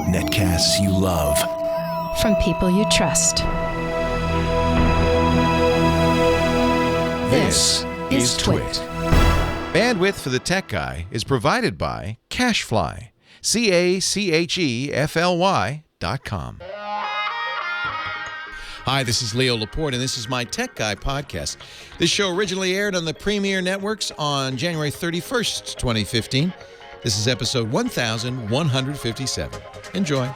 Netcasts you love. From people you trust. This is Twit. Bandwidth for the Tech Guy is provided by CacheFly. CacheFly.com. Hi, this is Leo Laporte, and this is my Tech Guy podcast. This show originally aired on the Premier Networks on January 31st, 2015. This is episode 1157. Enjoy.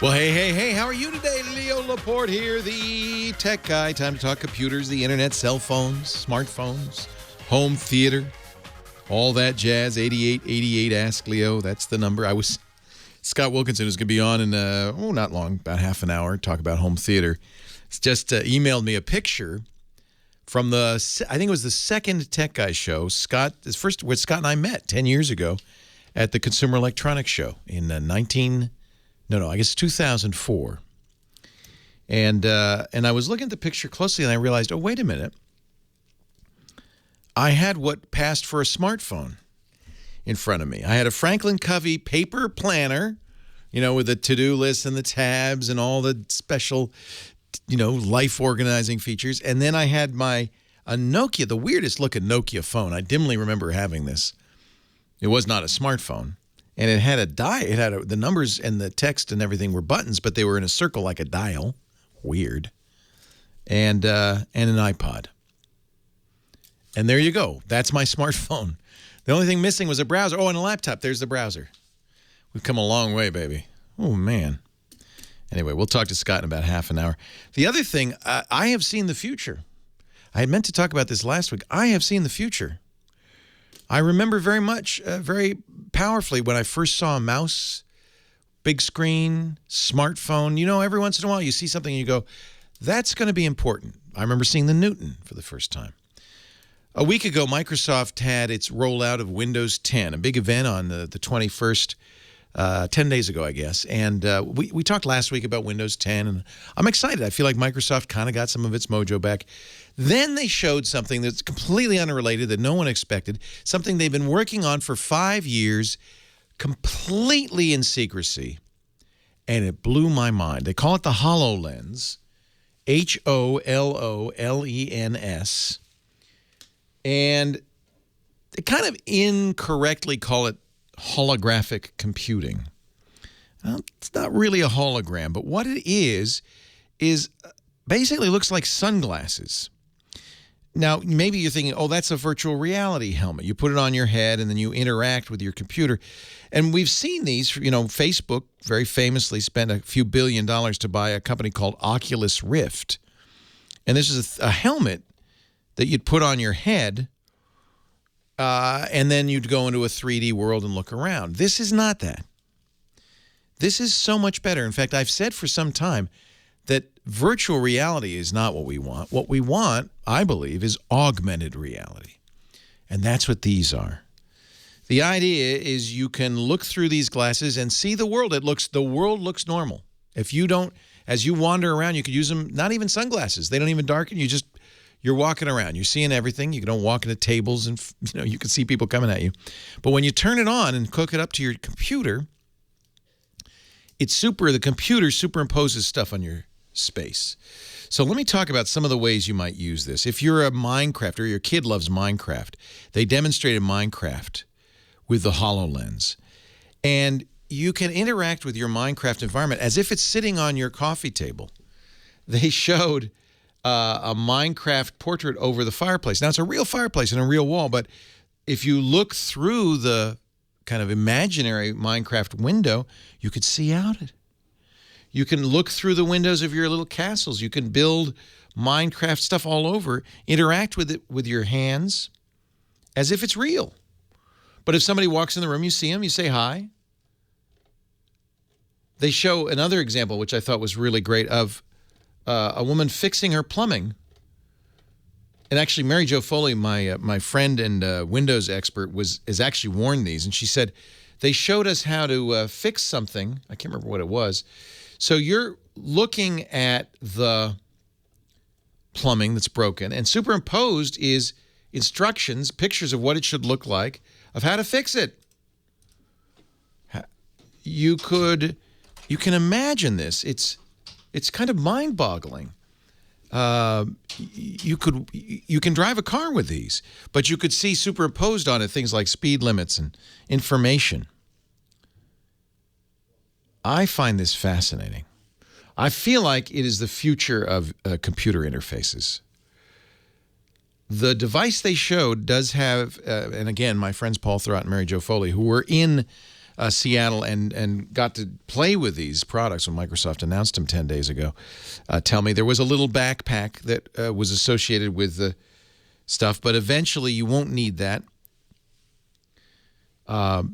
Well, hey, how are you today? Leo Laporte here, the Tech Guy. Time to talk computers, the internet, cell phones, smartphones, home theater, all that jazz. 8888 Ask Leo, that's the number. Scott Wilkinson is going to be on in, not long, about half an hour, talk about home theater. He's just emailed me a picture from I think it was the second Tech Guy show. Scott and I met 10 years ago at the Consumer Electronics Show in 2004. And I was looking at the picture closely and I realized, oh, wait a minute. I had what passed for a smartphone in front of me. I had a Franklin Covey paper planner, with the to-do list and the tabs and all the special, life organizing features. And then I had a Nokia, the weirdest looking Nokia phone. I dimly remember having this. It was not a smartphone. And it had a dial. It had the numbers and the text and everything were buttons, but they were in a circle like a dial. Weird. And an iPod. And there you go. That's my smartphone. The only thing missing was a browser. Oh, and a laptop. There's the browser. We've come a long way, baby. Oh, man. Anyway, we'll talk to Scott in about half an hour. The other thing, I have seen the future. I had meant to talk about this last week. I have seen the future. I remember very much, very powerfully when I first saw a mouse, big screen, smartphone. Every once in a while you see something and you go, that's going to be important. I remember seeing the Newton for the first time. A week ago, Microsoft had its rollout of Windows 10, a big event on the 21st, 10 days ago, I guess. And we talked last week about Windows 10, and I'm excited. I feel like Microsoft kind of got some of its mojo back. Then they showed something that's completely unrelated that no one expected, something they've been working on for 5 years, completely in secrecy, and it blew my mind. They call it the HoloLens, HOLOLENS. And they kind of incorrectly call it holographic computing. It's not really a hologram, but what it is basically looks like sunglasses. Now, maybe you're thinking, oh, that's a virtual reality helmet. You put it on your head and then you interact with your computer. And we've seen these, Facebook very famously spent a few $1 billion to buy a company called Oculus Rift. And this is a helmet that you'd put on your head, and then you'd go into a 3D world and look around. This is not that. This is so much better. In fact, I've said for some time that virtual reality is not what we want. What we want, I believe, is augmented reality. And that's what these are. The idea is you can look through these glasses and see the world. The world looks normal. If you don't, as you wander around, you could use them, not even sunglasses. They don't even darken. You're walking around. You're seeing everything. You don't walk into tables and, you can see people coming at you. But when you turn it on and hook it up to your computer, the computer superimposes stuff on your space. So let me talk about some of the ways you might use this. If you're a Minecrafter, your kid loves Minecraft. They demonstrated Minecraft with the HoloLens. And you can interact with your Minecraft environment as if it's sitting on your coffee table. They showed a Minecraft portrait over the fireplace. Now, it's a real fireplace and a real wall, but if you look through the kind of imaginary Minecraft window, you could see out it. You can look through the windows of your little castles. You can build Minecraft stuff all over, interact with it with your hands as if it's real. But if somebody walks in the room, you see them, you say hi. They show another example, which I thought was really great, of a woman fixing her plumbing. And actually, Mary Jo Foley, my friend and Windows expert, has actually worn these. And she said, they showed us how to fix something. I can't remember what it was. So you're looking at the plumbing that's broken, and superimposed is instructions, pictures of what it should look like, of how to fix it. you can imagine this. It's kind of mind-boggling. You can drive a car with these, but you could see superimposed on it things like speed limits and information. I find this fascinating. I feel like it is the future of computer interfaces. The device they showed does have, and again, my friends Paul Thurrott and Mary Jo Foley, who were in Seattle and got to play with these products when Microsoft announced them 10 days ago, tell me there was a little backpack that was associated with the stuff, but eventually you won't need that.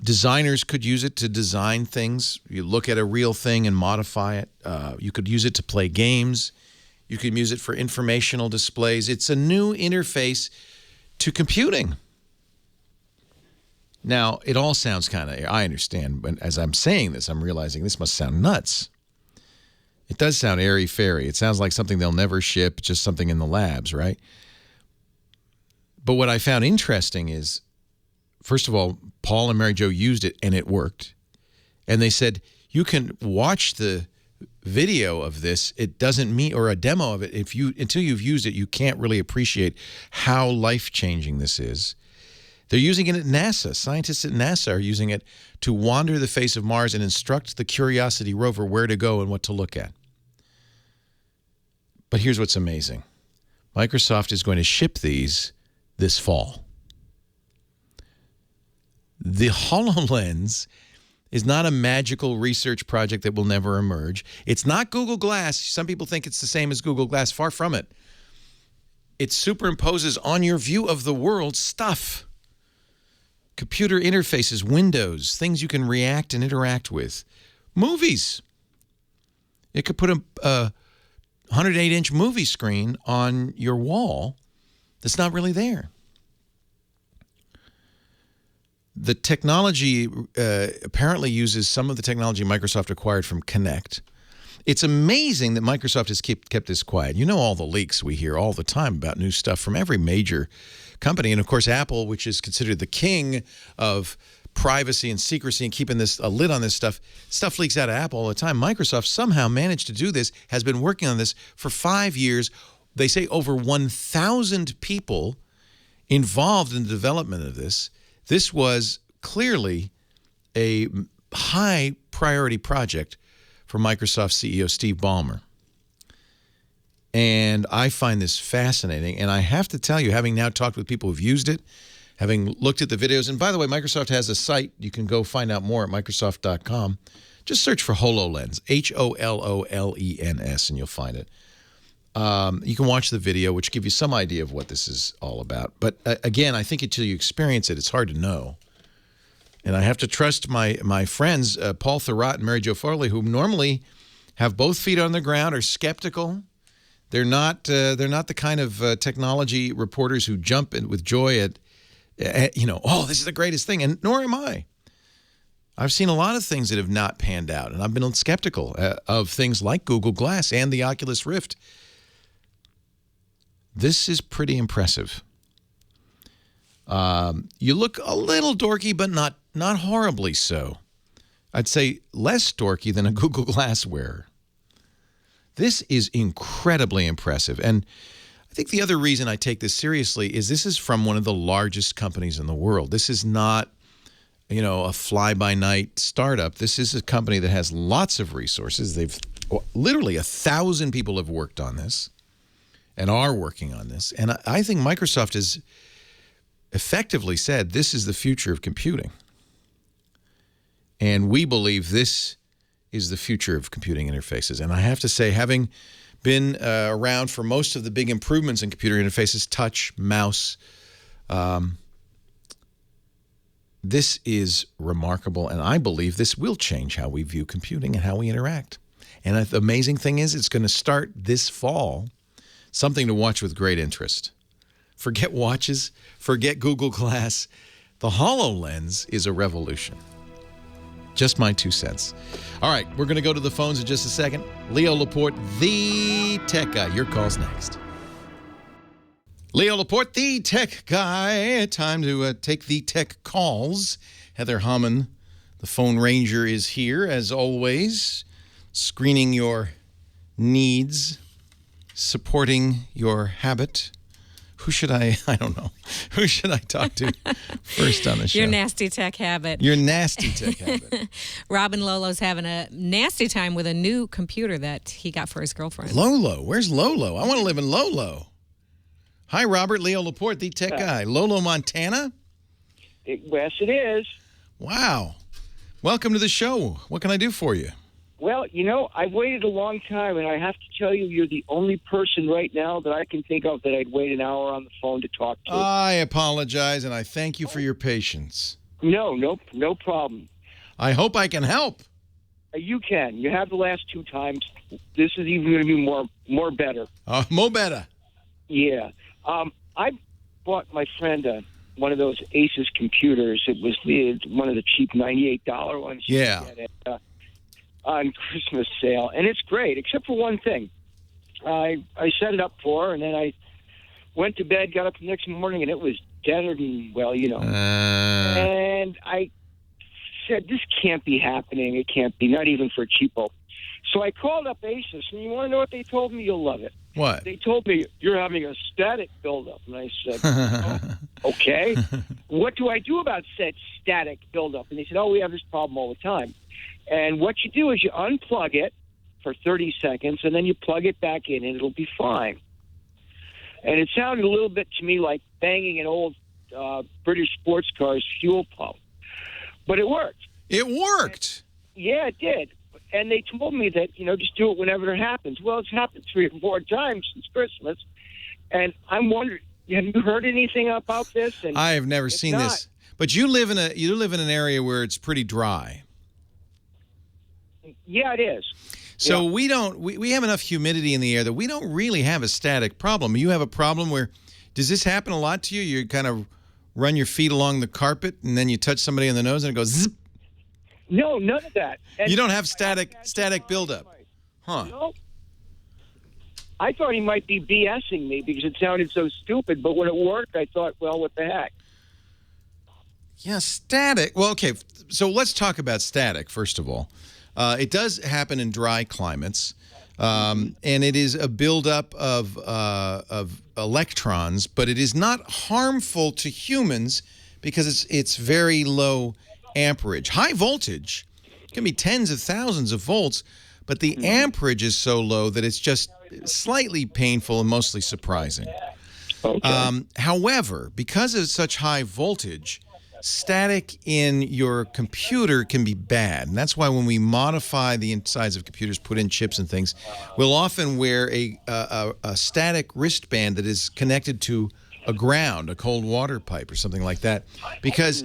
Designers could use it to design things. You look at a real thing and modify it. You could use it to play games. You can use it for informational displays. It's a new interface to computing. Now, it all sounds kind of, I understand, but as I'm saying this, I'm realizing this must sound nuts. It does sound airy-fairy. It sounds like something they'll never ship, just something in the labs, right? But what I found interesting is, first of all, Paul and Mary Jo used it, and it worked. And they said, you can watch the video of this. It doesn't mean, or a demo of it, until you've used it, you can't really appreciate how life-changing this is. They're using it at NASA. Scientists at NASA are using it to wander the face of Mars and instruct the Curiosity rover where to go and what to look at. But here's what's amazing. Microsoft is going to ship these this fall. The HoloLens is not a magical research project that will never emerge. It's not Google Glass. Some people think it's the same as Google Glass. Far from it. It superimposes on your view of the world stuff. Computer interfaces, windows, things you can react and interact with. Movies. It could put a 108-inch movie screen on your wall that's not really there. The technology apparently uses some of the technology Microsoft acquired from Kinect. It's amazing that Microsoft has kept this quiet. You know all the leaks we hear all the time about new stuff from every major company. And, of course, Apple, which is considered the king of privacy and secrecy and keeping a lid on this stuff, stuff leaks out of Apple all the time. Microsoft somehow managed to do this, has been working on this for 5 years. They say over 1,000 people involved in the development of this. This was clearly a high priority project for Microsoft CEO Steve Ballmer. And I find this fascinating. And I have to tell you, having now talked with people who've used it, having looked at the videos, and by the way, Microsoft has a site. You can go find out more at Microsoft.com. Just search for HoloLens, HOLOLENS, and you'll find it. You can watch the video, which give you some idea of what this is all about. But again, I think until you experience it, it's hard to know. And I have to trust my friends, Paul Thurrott and Mary Jo Foley, who normally have both feet on the ground, are skeptical. They're not the kind of technology reporters who jump in with joy at oh, this is the greatest thing, and nor am I. I've seen a lot of things that have not panned out, and I've been skeptical of things like Google Glass and the Oculus Rift. This is pretty impressive. You look a little dorky, but not horribly so. I'd say less dorky than a Google Glass wearer. This is incredibly impressive. And I think the other reason I take this seriously is this is from one of the largest companies in the world. This is not, a fly-by-night startup. This is a company that has lots of resources. They've literally 1,000 people have worked on this and are working on this. And I think Microsoft has effectively said this is the future of computing. And we believe this is the future of computing interfaces. And I have to say, having been around for most of the big improvements in computer interfaces, touch, mouse, this is remarkable. And I believe this will change how we view computing and how we interact. And the amazing thing is it's going to start this fall, something to watch with great interest. Forget watches, forget Google Glass. The HoloLens is a revolution. Just my 2 cents. All right, we're going to go to the phones in just a second. Leo Laporte, the tech guy. Your call's next. Leo Laporte, the tech guy. Time to take the tech calls. Heather Hammond, The Phone Ranger is here, as always, screening your needs, supporting your habit. Who should I don't know. Who should I talk to first on the show? Your nasty tech habit. Your nasty tech habit. Robin Lolo's having a nasty time with a new computer that he got for his girlfriend. Lolo. Where's Lolo? I want to live in Lolo. Hi, Robert. Leo Laporte, the tech guy. Lolo, Montana? Yes, it is. Wow. Welcome to the show. What can I do for you? Well, I've waited a long time, and I have to tell you, you're the only person right now that I can think of that I'd wait an hour on the phone to talk to. I apologize, and I thank you for your patience. No problem. I hope I can help. You can. You have the last two times. This is even going to be more better. More better. Yeah. I bought my friend one of those Asus computers. It was one of the cheap $98 ones. Yeah. You get on Christmas sale, and it's great, except for one thing. I set it up for her, and then I went to bed, got up the next morning, and it was deader than, And I said, this can't be happening. It can't be, not even for a cheapo. So I called up Asus, and you want to know what they told me? You'll love it. What? They told me, you're having a static buildup. And I said, oh, okay. What do I do about said static buildup? And they said, we have this problem all the time. And what you do is you unplug it for 30 seconds, and then you plug it back in, and it'll be fine. And it sounded a little bit to me like banging an old British sports car's fuel pump. But it worked. It worked? Yeah, it did. And they told me that, just do it whenever it happens. Well, it's happened 3 or 4 times since Christmas. And I'm wondering, have you heard anything about this? And I have never seen this. But you live in an area where it's pretty dry. Yeah, it is. So we have enough humidity in the air that we don't really have a static problem. You have a problem where, does this happen a lot to you? You kind of run your feet along the carpet and then you touch somebody in the nose and it goes zip? No, none of that. And you don't have static buildup. Huh. No. I thought he might be BSing me because it sounded so stupid, but when it worked, I thought, well, what the heck? Yeah, static. Well, okay, so let's talk about static, first of all. It does happen in dry climates, and it is a buildup of electrons, but it is not harmful to humans because it's very low amperage. High voltage can be tens of thousands of volts, but the amperage is so low that it's just slightly painful and mostly surprising. Okay. However, because of such high voltage, static in your computer can be bad. And that's why when we modify the insides of computers, put in chips and things, we'll often wear a static wristband that is connected to a ground, a cold water pipe or something like that. Because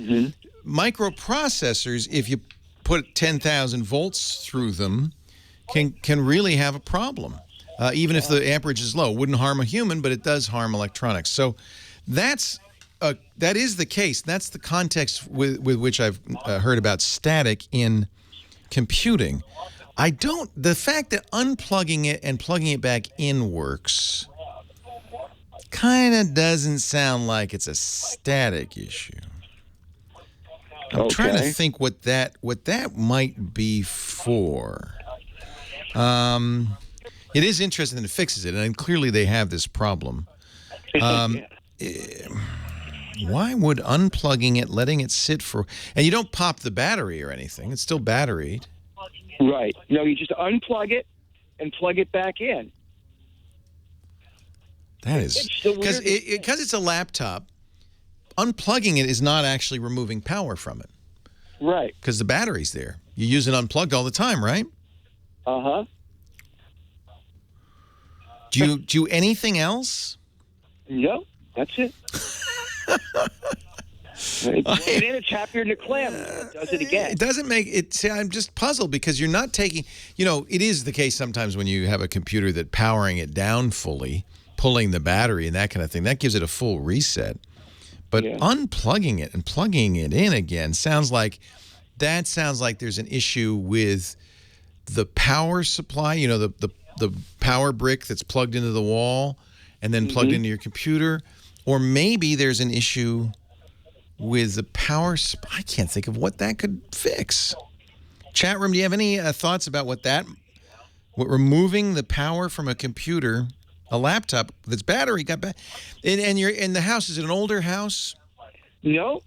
microprocessors, if you put 10,000 volts through them, can really have a problem. Even if the amperage is low. Wouldn't harm a human, but it does harm electronics. So that is the case. That's the context with which I've heard about static in computing. The fact that unplugging it and plugging it back in works kind of doesn't sound like it's a static issue. I'm trying to think what that might be for. It is interesting that it fixes it, and clearly they have this problem. Why would unplugging it, letting it sit for... And you don't pop the battery or anything. It's still batteried. Right. No, you just unplug it and plug it back in. That is... Because it's a laptop, unplugging it is not actually removing power from it. Right. Because the battery's there. You use it unplugged all the time, right? Uh-huh. Do you do anything else? No, that's it. And then it's happier than a clam. It does it again. It doesn't make it. See, I'm just puzzled because you're not taking. It is the case sometimes when you have a computer that powering it down fully, pulling the battery and that kind of thing, that gives it a full reset. But unplugging it and plugging it in again sounds like there's an issue with the power supply. The power brick that's plugged into the wall and then plugged into your computer, or maybe there's an issue with the power. I can't think of what that could fix. Chat room, do you have any thoughts about what removing the power from a computer, a laptop that's battery got back, and you're in the house? Is it an older house? No.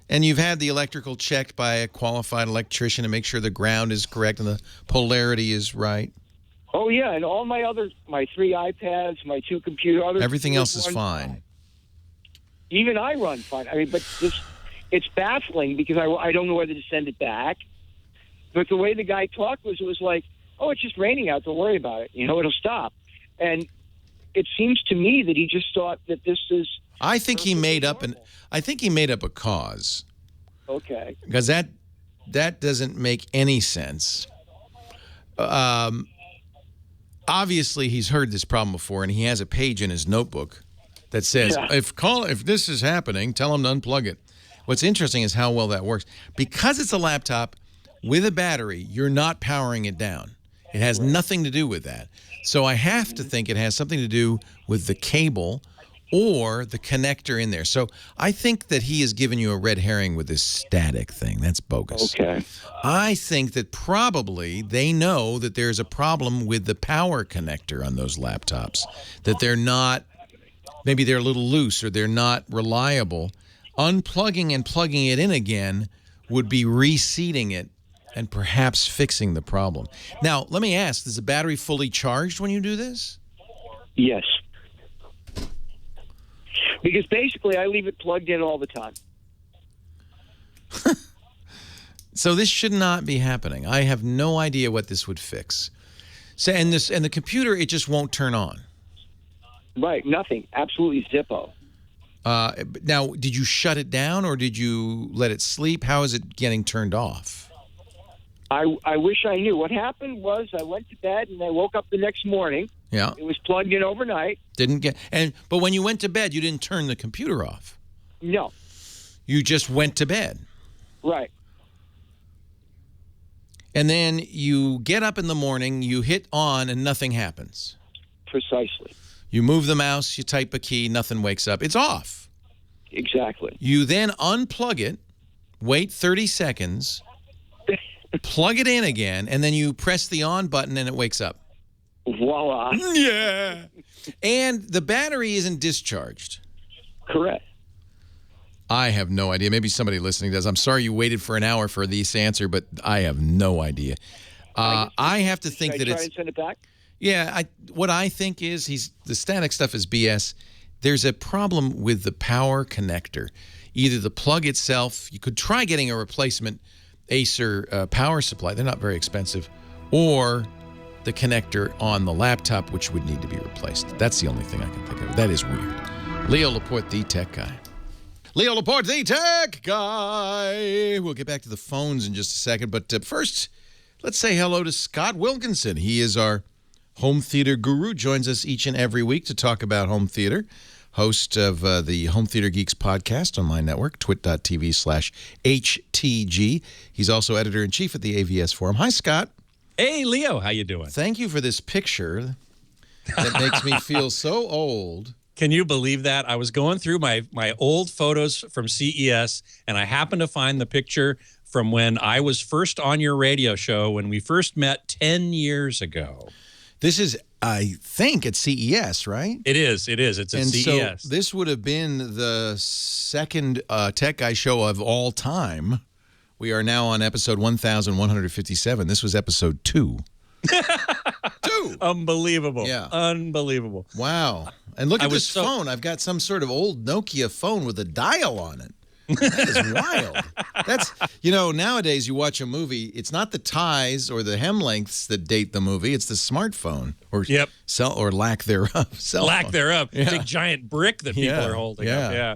And you've had the electrical checked by a qualified electrician to make sure the ground is correct and the polarity is right? Oh, yeah, and all my 3 iPads, my 2 computers. Everything else is fine. Even I run fine. I mean, but it's baffling because I don't know whether to send it back. But the way the guy talked it was like, oh, it's just raining out. Don't worry about it. It'll stop. And it seems to me that he just thought that this is. I think he made up a cause. Okay. Because that doesn't make any sense. Obviously, he's heard this problem before, and he has a page in his notebook that says, if this is happening, tell him to unplug it. What's interesting is how well that works. Because it's a laptop with a battery, you're not powering it down. It has nothing to do with that. So I have to think it has something to do with the cable or the connector in there. So I think that he has given you a red herring with this static thing. That's bogus. Okay. I think that probably they know that there's a problem with the power connector on those laptops, that they're not, maybe they're a little loose or they're not reliable. Unplugging and plugging it in again would be reseating it and perhaps fixing the problem. Now, let me ask, is the battery fully charged when you do this? Yes. Because basically I leave it plugged in all the time. So this should not be happening. I have no idea what this would fix. So and the computer, it just won't turn on. Right, nothing. Absolutely zippo. Now, did you shut it down or did you let it sleep? How is it getting turned off? I wish I knew. What happened was I went to bed and I woke up the next morning. Yeah. It was plugged in overnight. But when you went to bed, you didn't turn the computer off. No. You just went to bed. Right. And then you get up in the morning, you hit on, and nothing happens. Precisely. You move the mouse, you type a key, nothing wakes up. It's off. Exactly. You then unplug it, wait 30 seconds, plug it in again, and then you press the on button and it wakes up. Voila. Yeah. And the battery isn't discharged. Correct. I have no idea. Maybe somebody listening does. I'm sorry you waited for an hour for this answer, but I have no idea. I have to think that it's... Should I try and send it back? Yeah. What I think is the static stuff is BS. There's a problem with the power connector. Either the plug itself, you could try getting a replacement Acer power supply. They're not very expensive. Or the connector on the laptop, which would need to be replaced. That's the only thing I can think of. That is weird. Leo Laporte, the tech guy. Leo Laporte, the tech guy. We'll get back to the phones in just a second. But first, let's say hello to Scott Wilkinson. He is our home theater guru. Joins us each and every week to talk about home theater. Host of the Home Theater Geeks podcast on my network, twit.tv/HTG. He's also editor-in-chief at the AVS Forum. Hi, Scott. Hey, Leo. How you doing? Thank you for this picture that makes me feel so old. Can you believe that? I was going through my old photos from CES, and I happened to find the picture from when I was first on your radio show when we first met 10 years ago. This is, I think, at CES, right? It is. It's at CES. So this would have been the second Tech Guy show of all time. We are now on episode 1157. This was episode 2. 2. Unbelievable. Yeah. Unbelievable. Wow. And look at this phone. I've got some sort of old Nokia phone with a dial on it. That is wild. That's, nowadays you watch a movie, it's not the ties or the hem lengths that date the movie, it's the smartphone or or lack thereof. Lack thereof. Yeah. Big giant brick that people are holding up. Yeah.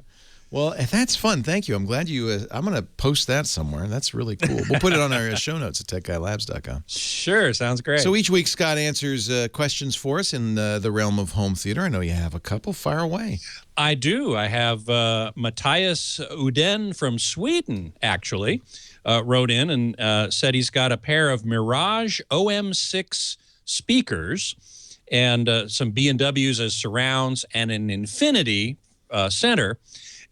Well, that's fun. Thank you. I'm glad you, I'm going to post that somewhere. That's really cool. We'll put it on our show notes at techguylabs.com. Sure. Sounds great. So each week, Scott answers questions for us in the realm of home theater. I know you have a couple. Fire away. I do. I have Matthias Uden from Sweden, actually, wrote in and said he's got a pair of Mirage OM6 speakers and some B&Ws as surrounds and an Infinity center.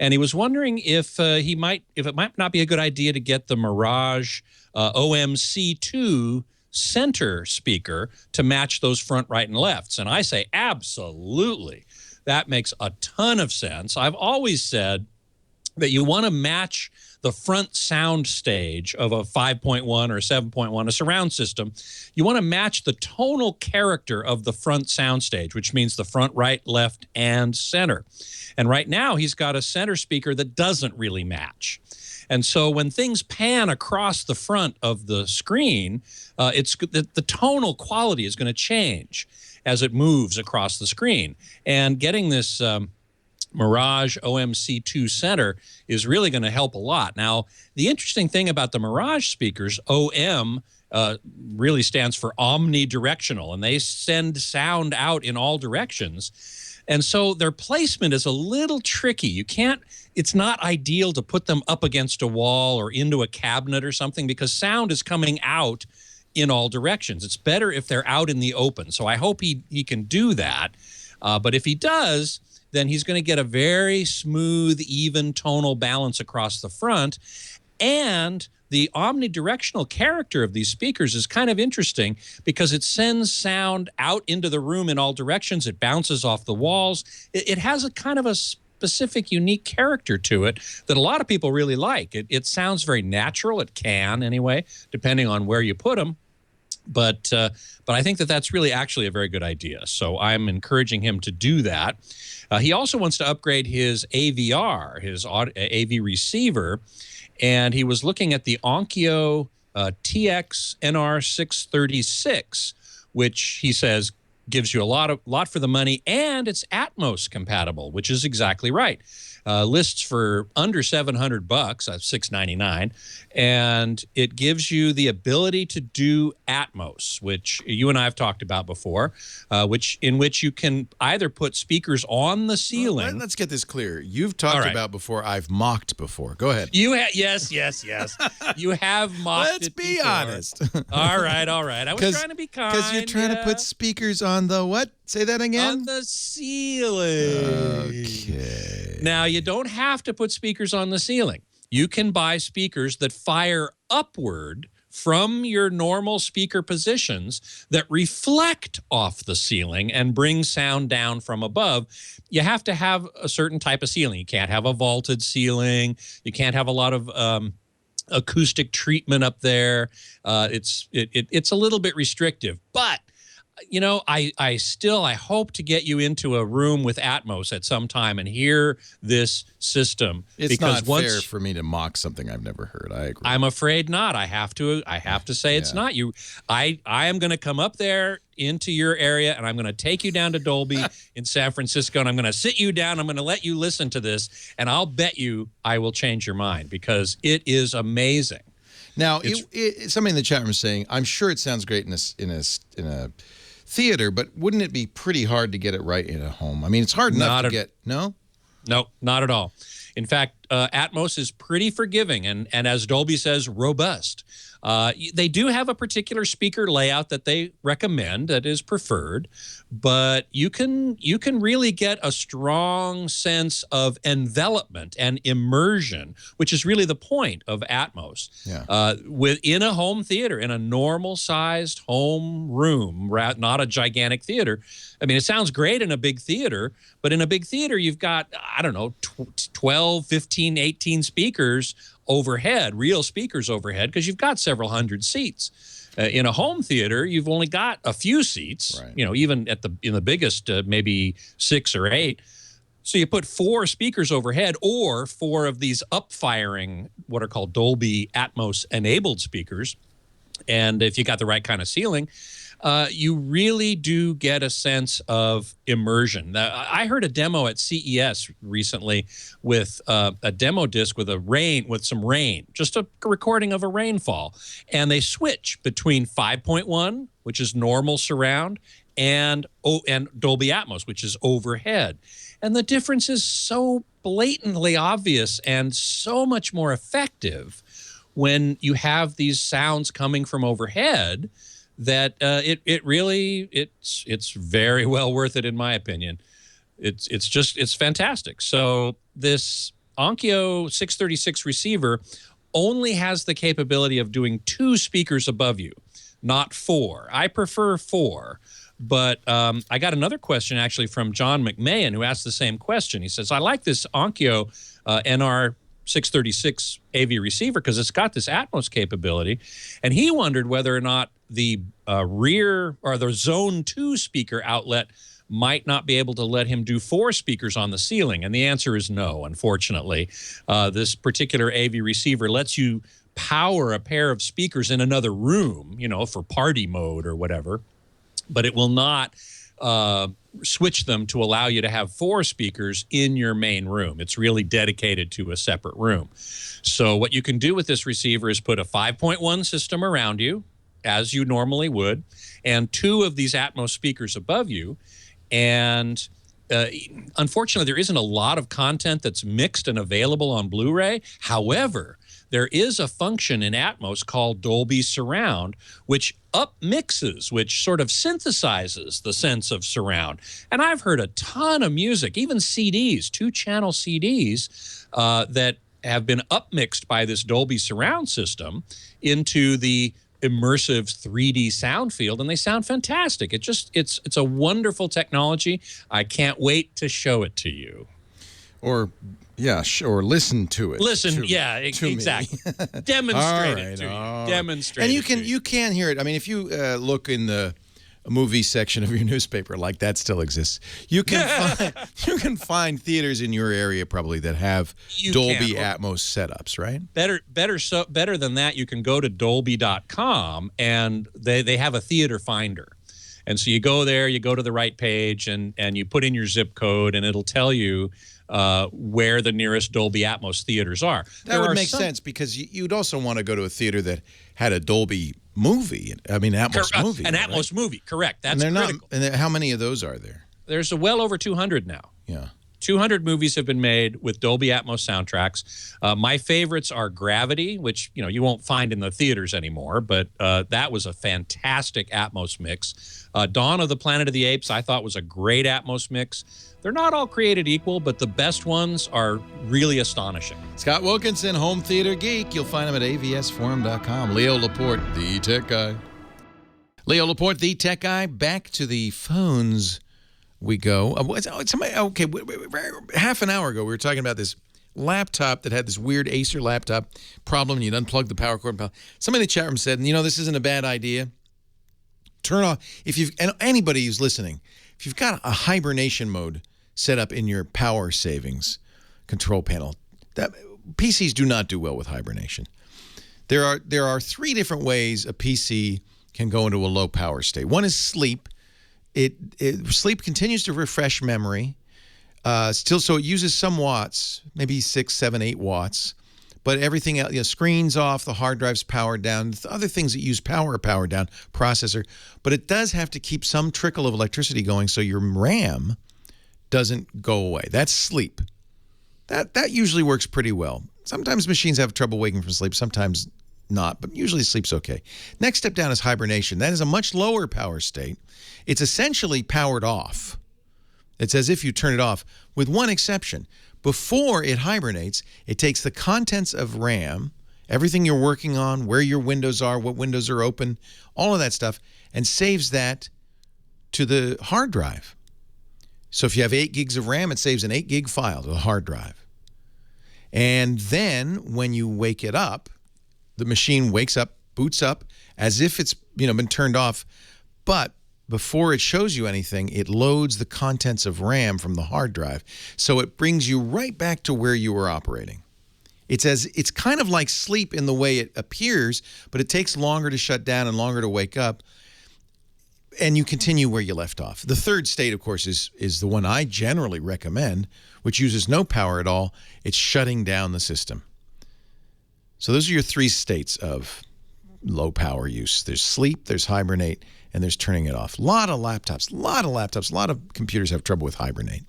and he was wondering if it might not be a good idea to get the Mirage OMC2 center speaker to match those front, right, and lefts. And I say absolutely. That makes a ton of sense. I've always said that you want to match the front sound stage of a 5.1 or 7.1, a surround system. You want to match the tonal character of the front sound stage, which means the front, right, left, and center. And right now, he's got a center speaker that doesn't really match. And so when things pan across the front of the screen, the tonal quality is going to change as it moves across the screen. And getting this Mirage OMC2 center is really going to help a lot. Now, the interesting thing about the Mirage speakers, OM really stands for omnidirectional, and they send sound out in all directions. And so their placement is a little tricky. It's not ideal to put them up against a wall or into a cabinet or something, because sound is coming out in all directions. It's better if they're out in the open. So I hope he can do that. But if he does, then he's going to get a very smooth, even tonal balance across the front. And the omnidirectional character of these speakers is kind of interesting because it sends sound out into the room in all directions. It bounces off the walls. It has a kind of a specific, unique character to it that a lot of people really like. It sounds very natural. It can, anyway, depending on where you put them. But I think that that's really actually a very good idea. So I'm encouraging him to do that. He also wants to upgrade his AVR, his AV receiver, and he was looking at the Onkyo TX NR636, which he says gives you a lot for the money, and it's Atmos compatible, which is exactly right. Lists for under $700, $699, and it gives you the ability to do Atmos, which you and I have talked about before, in which you can either put speakers on the ceiling. Well, let's get this clear. You've talked about before. I've mocked before. Go ahead. Yes. You have mocked Let's it be before. honest. All right. I was trying to be kind. Because you're trying to put speakers on the what? Say that again? On the ceiling. Okay. Now, you don't have to put speakers on the ceiling. You can buy speakers that fire upward from your normal speaker positions that reflect off the ceiling and bring sound down from above. You have to have a certain type of ceiling. You can't have a vaulted ceiling. You can't have a lot of acoustic treatment up there. It's a little bit restrictive, but I hope to get you into a room with Atmos at some time and hear this system. It's not fair for me to mock something I've never heard. I agree. I'm afraid not. I have to say it's not. I am going to come up there into your area, and I'm going to take you down to Dolby in San Francisco, and I'm going to sit you down. I'm going to let you listen to this, and I'll bet you I will change your mind because it is amazing. Now, somebody in the chat room is saying, I'm sure it sounds great in a theater, but wouldn't it be pretty hard to get it right in a home? I mean, it's hard enough to get. No, not at all. In fact, Atmos is pretty forgiving and as Dolby says, robust. They do have a particular speaker layout that they recommend that is preferred, but you can really get a strong sense of envelopment and immersion, which is really the point of Atmos. Yeah. Within a home theater, in a normal-sized home room, not a gigantic theater. I mean, it sounds great in a big theater, but in a big theater, you've got, 12, 15, 18 speakers overhead, real speakers overhead, because you've got several hundred seats. In a home theater, you've only got a few seats, right. Even in the biggest, maybe 6 or 8. So you put 4 speakers overhead or 4 of these up-firing, what are called Dolby Atmos-enabled speakers. And if you got the right kind of ceiling, you really do get a sense of immersion. I heard a demo at CES recently with a demo disc with some rain, just a recording of a rainfall. And they switch between 5.1, which is normal surround, and Dolby Atmos, which is overhead. And the difference is so blatantly obvious and so much more effective when you have these sounds coming from overhead that it's very well worth it, in my opinion. It's fantastic. So this Onkyo 636 receiver only has the capability of doing 2 speakers above you, not 4. I prefer 4. But I got another question actually from John McMahon, who asked the same question. He says, I like this Onkyo NR 636 AV receiver because it's got this Atmos capability. And he wondered whether or not the rear or the zone 2 speaker outlet might not be able to let him do 4 speakers on the ceiling. And the answer is no, unfortunately. This particular AV receiver lets you power a pair of speakers in another room, you know, for party mode or whatever. But it will not switch them to allow you to have 4 speakers in your main room. It's really dedicated to a separate room. So what you can do with this receiver is put a 5.1 system around you, as you normally would, and 2 of these Atmos speakers above you. And unfortunately, there isn't a lot of content that's mixed and available on Blu-ray. However, there is a function in Atmos called Dolby Surround, which upmixes, which sort of synthesizes the sense of surround. And I've heard a ton of music, even CDs, 2-channel CDs, that have been upmixed by this Dolby Surround system into the immersive 3D sound field, and they sound fantastic. It's a wonderful technology. I can't wait to show it to you. Or listen to it. Listen, to exactly. Me. Demonstrate All it to right. you. Demonstrate and it to you can hear it. I mean, if you look in the movie section of your newspaper, like that still exists, you can find theaters in your area probably that have Dolby Atmos setups, right? Better than that, you can go to Dolby.com and they have a theater finder. And so you go there, you go to the right page, and you put in your zip code, and it'll tell you where the nearest Dolby Atmos theaters are. That would make sense because you'd also want to go to a theater that had a Dolby movie. I mean, Atmos movie. An Atmos movie, correct. That's critical. And how many of those are there? There's well over 200 now. Yeah. 200 movies have been made with Dolby Atmos soundtracks. My favorites are Gravity, which you won't find in the theaters anymore, but that was a fantastic Atmos mix. Dawn of the Planet of the Apes, I thought was a great Atmos mix. They're not all created equal, but the best ones are really astonishing. Scott Wilkinson, home theater geek. You'll find him at avsforum.com. Leo Laporte, the tech guy. Leo Laporte, the tech guy. Back to the phones we go. Okay, half an hour ago, we were talking about this laptop that had this weird Acer laptop problem, and you'd unplug the power cord. Somebody in the chat room said, this isn't a bad idea. Turn off, and anybody who's listening, if you've got a hibernation mode set up in your power savings control panel, that PCs do not do well with hibernation. There are 3 different ways a PC can go into a low power state. One is sleep. Sleep continues to refresh memory, so it uses some watts, maybe 6, 7, 8 watts, but everything else, screens off, the hard drive's powered down, the other things that use power are powered down, processor, but it does have to keep some trickle of electricity going so your RAM doesn't go away. That's sleep. That usually works pretty well. Sometimes machines have trouble waking from sleep, sometimes not, but usually sleep's okay. Next step down is hibernation. That is a much lower power state. It's essentially powered off. It's as if you turn it off, with one exception. Before it hibernates, it takes the contents of RAM, everything you're working on, where your windows are, what windows are open, all of that stuff, and saves that to the hard drive. So if you have 8 gigs of RAM, it saves an 8 gig file to the hard drive. And then when you wake it up, the machine wakes up, boots up, as if it's been turned off, but before it shows you anything, it loads the contents of RAM from the hard drive. So it brings you right back to where you were operating. It's kind of like sleep in the way it appears, but it takes longer to shut down and longer to wake up, and you continue where you left off. The third state, of course, is the one I generally recommend, which uses no power at all. It's shutting down the system. So those are your 3 states of low power use. There's sleep, there's hibernate, and there's turning it off. A lot of laptops, a lot of computers have trouble with hibernate.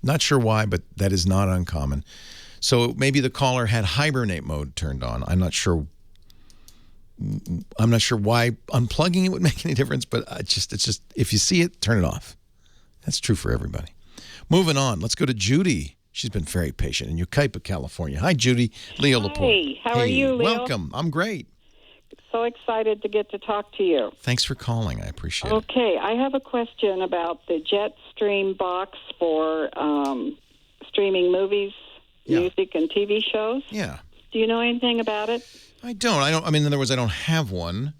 Not sure why, but that is not uncommon. So maybe the caller had hibernate mode turned on. I'm not sure why unplugging it would make any difference, but it's just if you see it, turn it off. That's true for everybody. Moving on, let's go to Judy She's been very patient in Yucaipa, California. Hi, Judy. Leo Laporte. Hey, how are you, Leo? Welcome. I'm great. So excited to get to talk to you. Thanks for calling. I appreciate it. Okay, I have a question about the Jetstream box for streaming movies, music, and TV shows. Yeah. Do you know anything about it? I don't. I mean, in other words, I don't have one.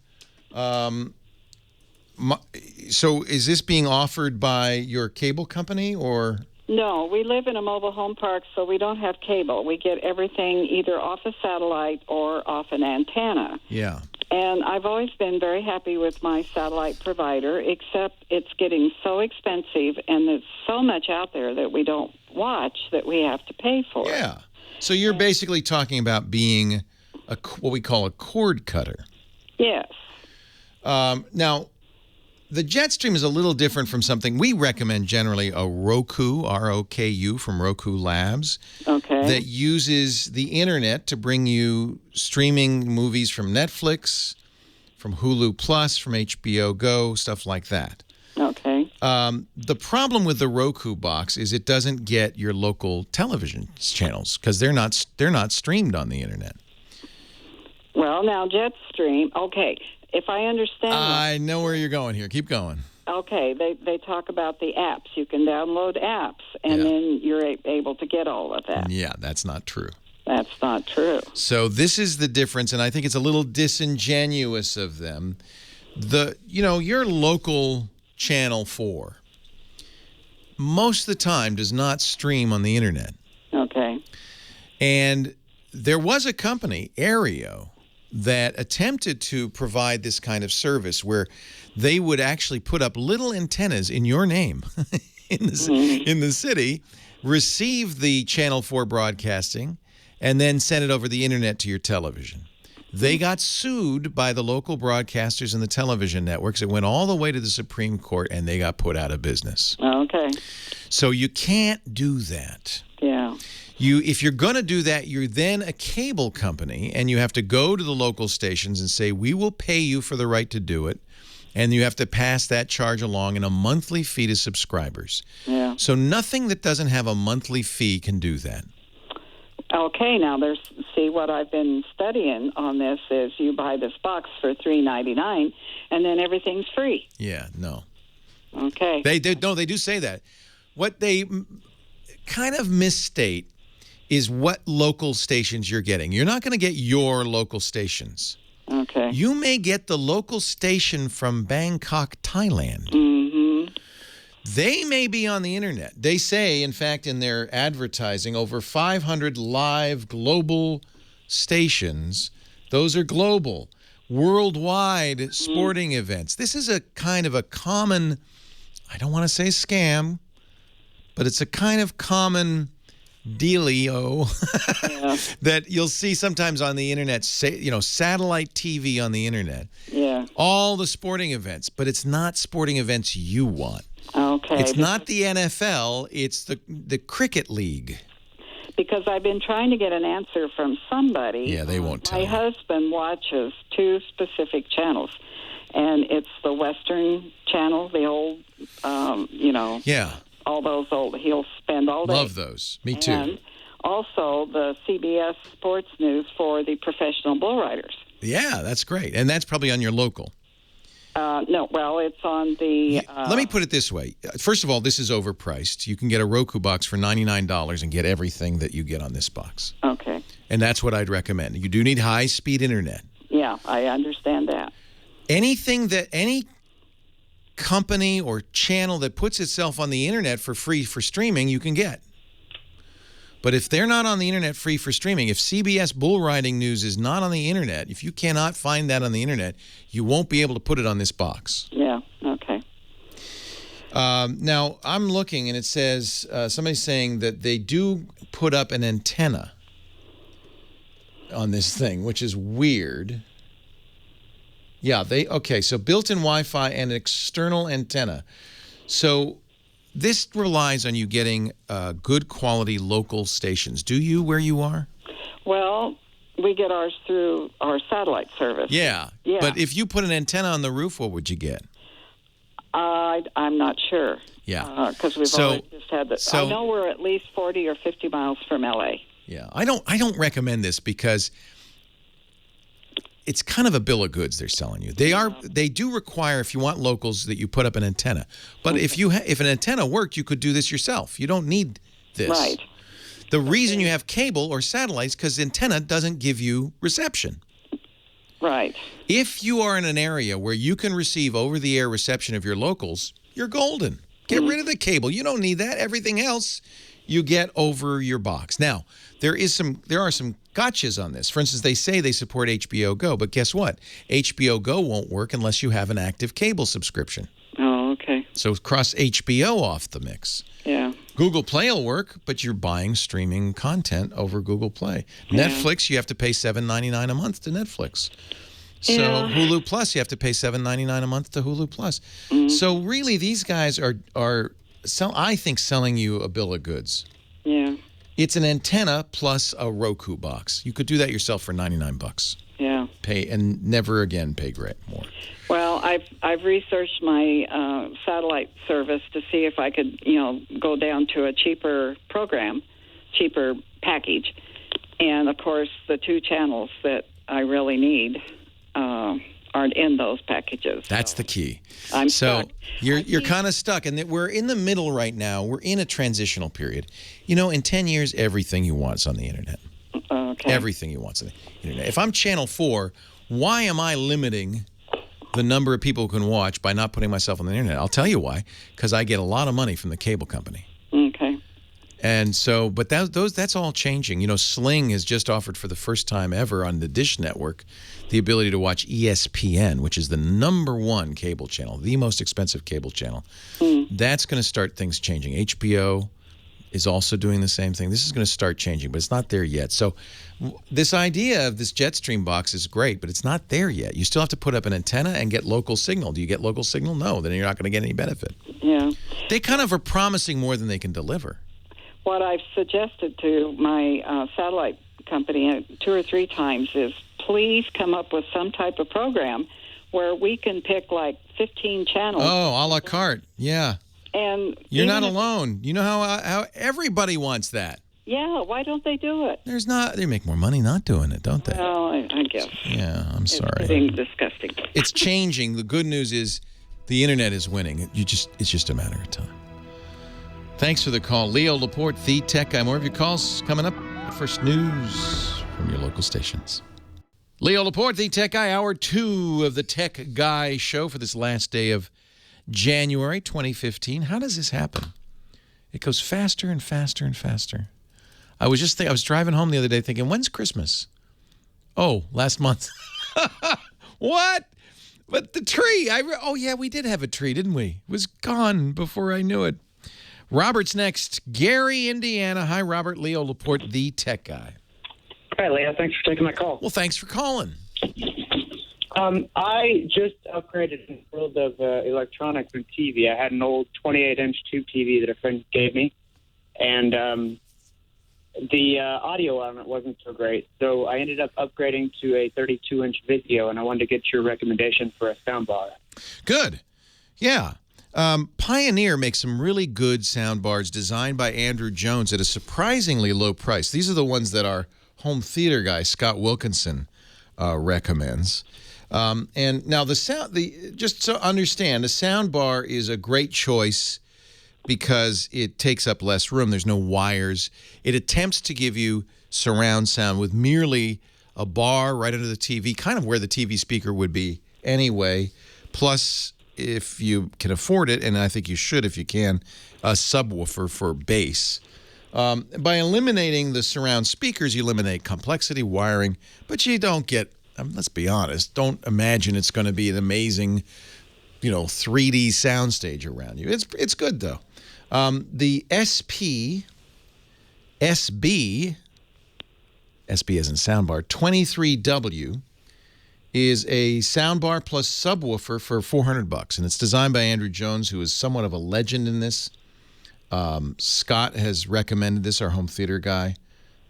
So is this being offered by your cable company or? No, we live in a mobile home park, so we don't have cable. We get everything either off a satellite or off an antenna. Yeah. And I've always been very happy with my satellite provider, except it's getting so expensive and there's so much out there that we don't watch that we have to pay for. Yeah. So you're basically talking about being what we call a cord cutter. Yes. Now, the Jetstream is a little different from something we recommend generally, a Roku, R-O-K-U, from Roku Labs. Okay. That uses the internet to bring you streaming movies from Netflix, from Hulu Plus, from HBO Go, stuff like that. Okay. The problem with the Roku box is it doesn't get your local television channels because they're not streamed on the internet. Well, now Jetstream, okay, if I understand... I know where you're going here. Keep going. Okay, they talk about the apps. You can download apps, and then you're able to get all of that. Yeah, that's not true. That's not true. So this is the difference, and I think it's a little disingenuous of them. Your local Channel 4, most of the time does not stream on the internet. Okay. And there was a company, Aereo, that attempted to provide this kind of service where they would actually put up little antennas in your name in the city, receive the Channel 4 broadcasting, and then send it over the internet to your television. They got sued by the local broadcasters and the television networks. It went all the way to the Supreme Court, and they got put out of business. Okay. So you can't do that. Yeah. If you're going to do that, you're then a cable company, and you have to go to the local stations and say, we will pay you for the right to do it, and you have to pass that charge along in a monthly fee to subscribers. Yeah. So nothing that doesn't have a monthly fee can do that. Okay, now see what I've been studying on this is you buy this box for $3.99, and then everything's free. Yeah, no. Okay. They do say that. What they kind of misstate is what local stations you're getting. You're not going to get your local stations. Okay. You may get the local station from Bangkok, Thailand. Mm-hmm. They may be on the internet. They say, in fact, in their advertising, over 500 live global stations. Those are global, worldwide sporting events. This is a kind of a common, I don't want to say scam, but it's a kind of common dealio that you'll see sometimes on the internet, satellite TV on the internet. Yeah. All the sporting events, but it's not sporting events you want. Okay. It's not the NFL, it's the cricket league. Because I've been trying to get an answer from somebody. Yeah, they won't tell you. My husband watches two specific channels, and it's the Western channel, the old, Yeah. all those old, he'll spend all day. Love those. Me too. And also the CBS Sports News for the professional bull riders. Yeah, that's great. And that's probably on your local. No, well, it's on the... Let me put it this way. First of all, this is overpriced. You can get a Roku box for $99 and get everything that you get on this box. Okay. And that's what I'd recommend. You do need high-speed internet. Yeah, I understand that. Any company or channel that puts itself on the internet for free for streaming, you can get. But if they're not on the internet free for streaming, if CBS bull riding news is not on the internet, if you cannot find that on the internet, you won't be able to put it on this box. Yeah, okay. Now, I'm looking, and it says, somebody's saying that they do put up an antenna on this thing, which is weird. Yeah, so built-in Wi-Fi and an external antenna. So this relies on you getting good quality local stations. Do you where you are? Well, we get ours through our satellite service. Yeah. Yeah. But if you put an antenna on the roof, what would you get? I'm not sure. Yeah. Because we've always just had that. I know we're at least 40 or 50 miles from L.A. Yeah. I don't recommend this because it's kind of a bill of goods they're selling you. They do require, if you want locals, that you put up an antenna. But if an antenna worked, you could do this yourself. You don't need this. Right. The reason you have cable or satellites because antenna doesn't give you reception. Right. If you are in an area where you can receive over-the-air reception of your locals, you're golden. Get rid of the cable. You don't need that. Everything else you get over your box. Now, there are some gotchas on this. For instance, they say they support HBO Go, but guess what? HBO Go won't work unless you have an active cable subscription. Oh, okay. So cross HBO off the mix. Yeah. Google Play will work, but you're buying streaming content over Google Play. Yeah. Netflix, you have to pay $7.99 a month to Netflix. So Hulu Plus, you have to pay $7.99 a month to Hulu Plus. So really, these guys are I think, selling you a bill of goods. Yeah. It's an antenna plus a Roku box. You could do that yourself for $99. Yeah. Pay and never again pay more. Well, I've researched my satellite service to see if I could, go down to a cheaper package, and of course the 2 channels that I really need aren't in those packages. That's the key. I'm stuck. You're kind of stuck, and we're in the middle right now. We're in a transitional period. In 10 years, everything you want is on the internet. Okay. Everything you want is on the internet. If I'm Channel 4, why am I limiting the number of people who can watch by not putting myself on the internet? I'll tell you why. Because I get a lot of money from the cable company. Okay. And so, but that's all changing. Sling has just offered for the first time ever on the Dish Network the ability to watch ESPN, which is the #1 cable channel, the most expensive cable channel. That's going to start things changing. HBO is also doing the same thing. This is going to start changing, but it's not there yet. So this idea of this Jetstream box is great, but it's not there yet. You still have to put up an antenna and get local signal. Do you get local signal? No, then you're not going to get any benefit. Yeah. They kind of are promising more than they can deliver. What I've suggested to my satellite company 2 or 3 times is please come up with some type of program where we can pick like 15 channels. Oh, a la carte. Yeah. And you're not alone. You know how everybody wants that. Yeah, why don't they do it? They make more money not doing it, don't they? Well, I guess. Yeah, I'm sorry. It's getting disgusting. It's changing. The good news is the internet is winning. It's just a matter of time. Thanks for the call. Leo Laporte, the tech guy. More of your calls coming up. First news from your local stations. Leo Laporte, the tech guy. Hour 2 of the Tech Guy show for this last day of January 2015. How does this happen? It goes faster and faster and faster. I was driving home the other day thinking, when's Christmas? Oh, last month. What? But the tree. Oh, yeah, we did have a tree, didn't we? It was gone before I knew it. Robert's next. Gary, Indiana. Hi, Robert. Leo Laporte, the tech guy. Hi, Leo. Thanks for taking my call. Well, thanks for calling. I just upgraded in the world of electronics and TV. I had an old 28-inch tube TV that a friend gave me, and the audio on it wasn't so great. So I ended up upgrading to a 32-inch video, and I wanted to get your recommendation for a soundbar. Good. Yeah. Pioneer makes some really good sound bars designed by Andrew Jones at a surprisingly low price. These are the ones that our home theater guy, Scott Wilkinson, recommends. And now just to understand, a sound bar is a great choice because it takes up less room. There's no wires. It attempts to give you surround sound with merely a bar right under the TV, kind of where the TV speaker would be anyway, plus, if you can afford it, and I think you should if you can, a subwoofer for bass. By eliminating the surround speakers, you eliminate complexity, wiring, but you don't get, let's be honest, don't imagine it's going to be an amazing, 3D soundstage around you. It's good, though. The SB as in soundbar, 23W, is a soundbar plus subwoofer for $400, and it's designed by Andrew Jones, who is somewhat of a legend in this. Scott has recommended this, our home theater guy,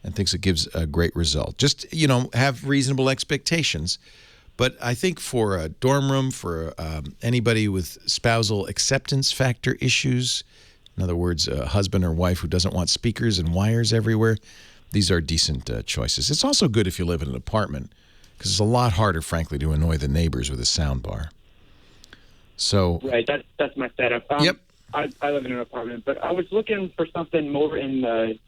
and thinks it gives a great result. Just, have reasonable expectations. But I think for a dorm room, for anybody with spousal acceptance factor issues, in other words, a husband or wife who doesn't want speakers and wires everywhere, these are decent choices. It's also good if you live in an apartment, because it's a lot harder, frankly, to annoy the neighbors with a sound bar. So Right, that's my setup. Yep. I live in an apartment, but I was looking for something more in the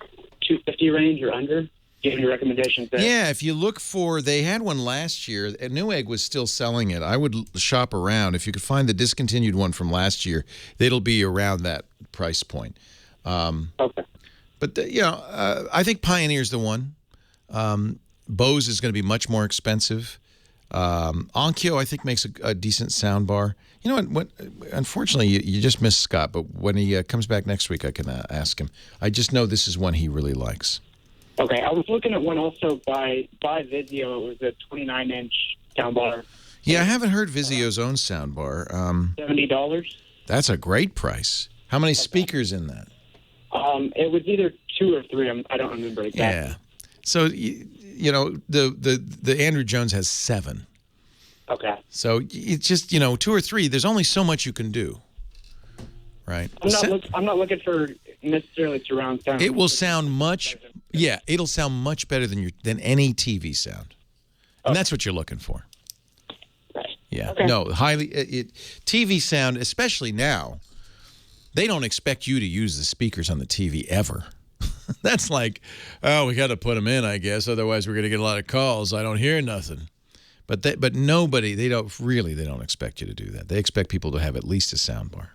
250 range or under. Do you have any recommendations there? yeah, if you look for, they had one last year. Newegg was still selling it. I would shop around. If you could find the discontinued one from last year, it'll be around that price point. Okay. But, I think Pioneer's the one. Bose is going to be much more expensive. Onkyo, I think, makes a decent sound bar. You know what? Unfortunately, you just missed Scott, but when he comes back next week, I can ask him. I just know this is one he really likes. Okay, I was looking at one also by Vizio. It was a 29-inch soundbar. Yeah, I haven't heard Vizio's own sound bar. $70. That's a great price. How many speakers in that? It was either 2 or 3. I don't remember exactly. Yeah. So the Andrew Jones has 7. Okay. So it's just 2 or 3. There's only so much you can do, right? I'm not looking for necessarily surround sound. It will sound much. Yeah, it'll sound much better than any TV sound, and that's what you're looking for. Right. Yeah. Okay. No, TV sound, especially now, they don't expect you to use the speakers on the TV ever. That's like, we got to put them in, I guess. Otherwise, we're going to get a lot of calls. I don't hear nothing. But nobody, they don't expect you to do that. They expect people to have at least a sound bar.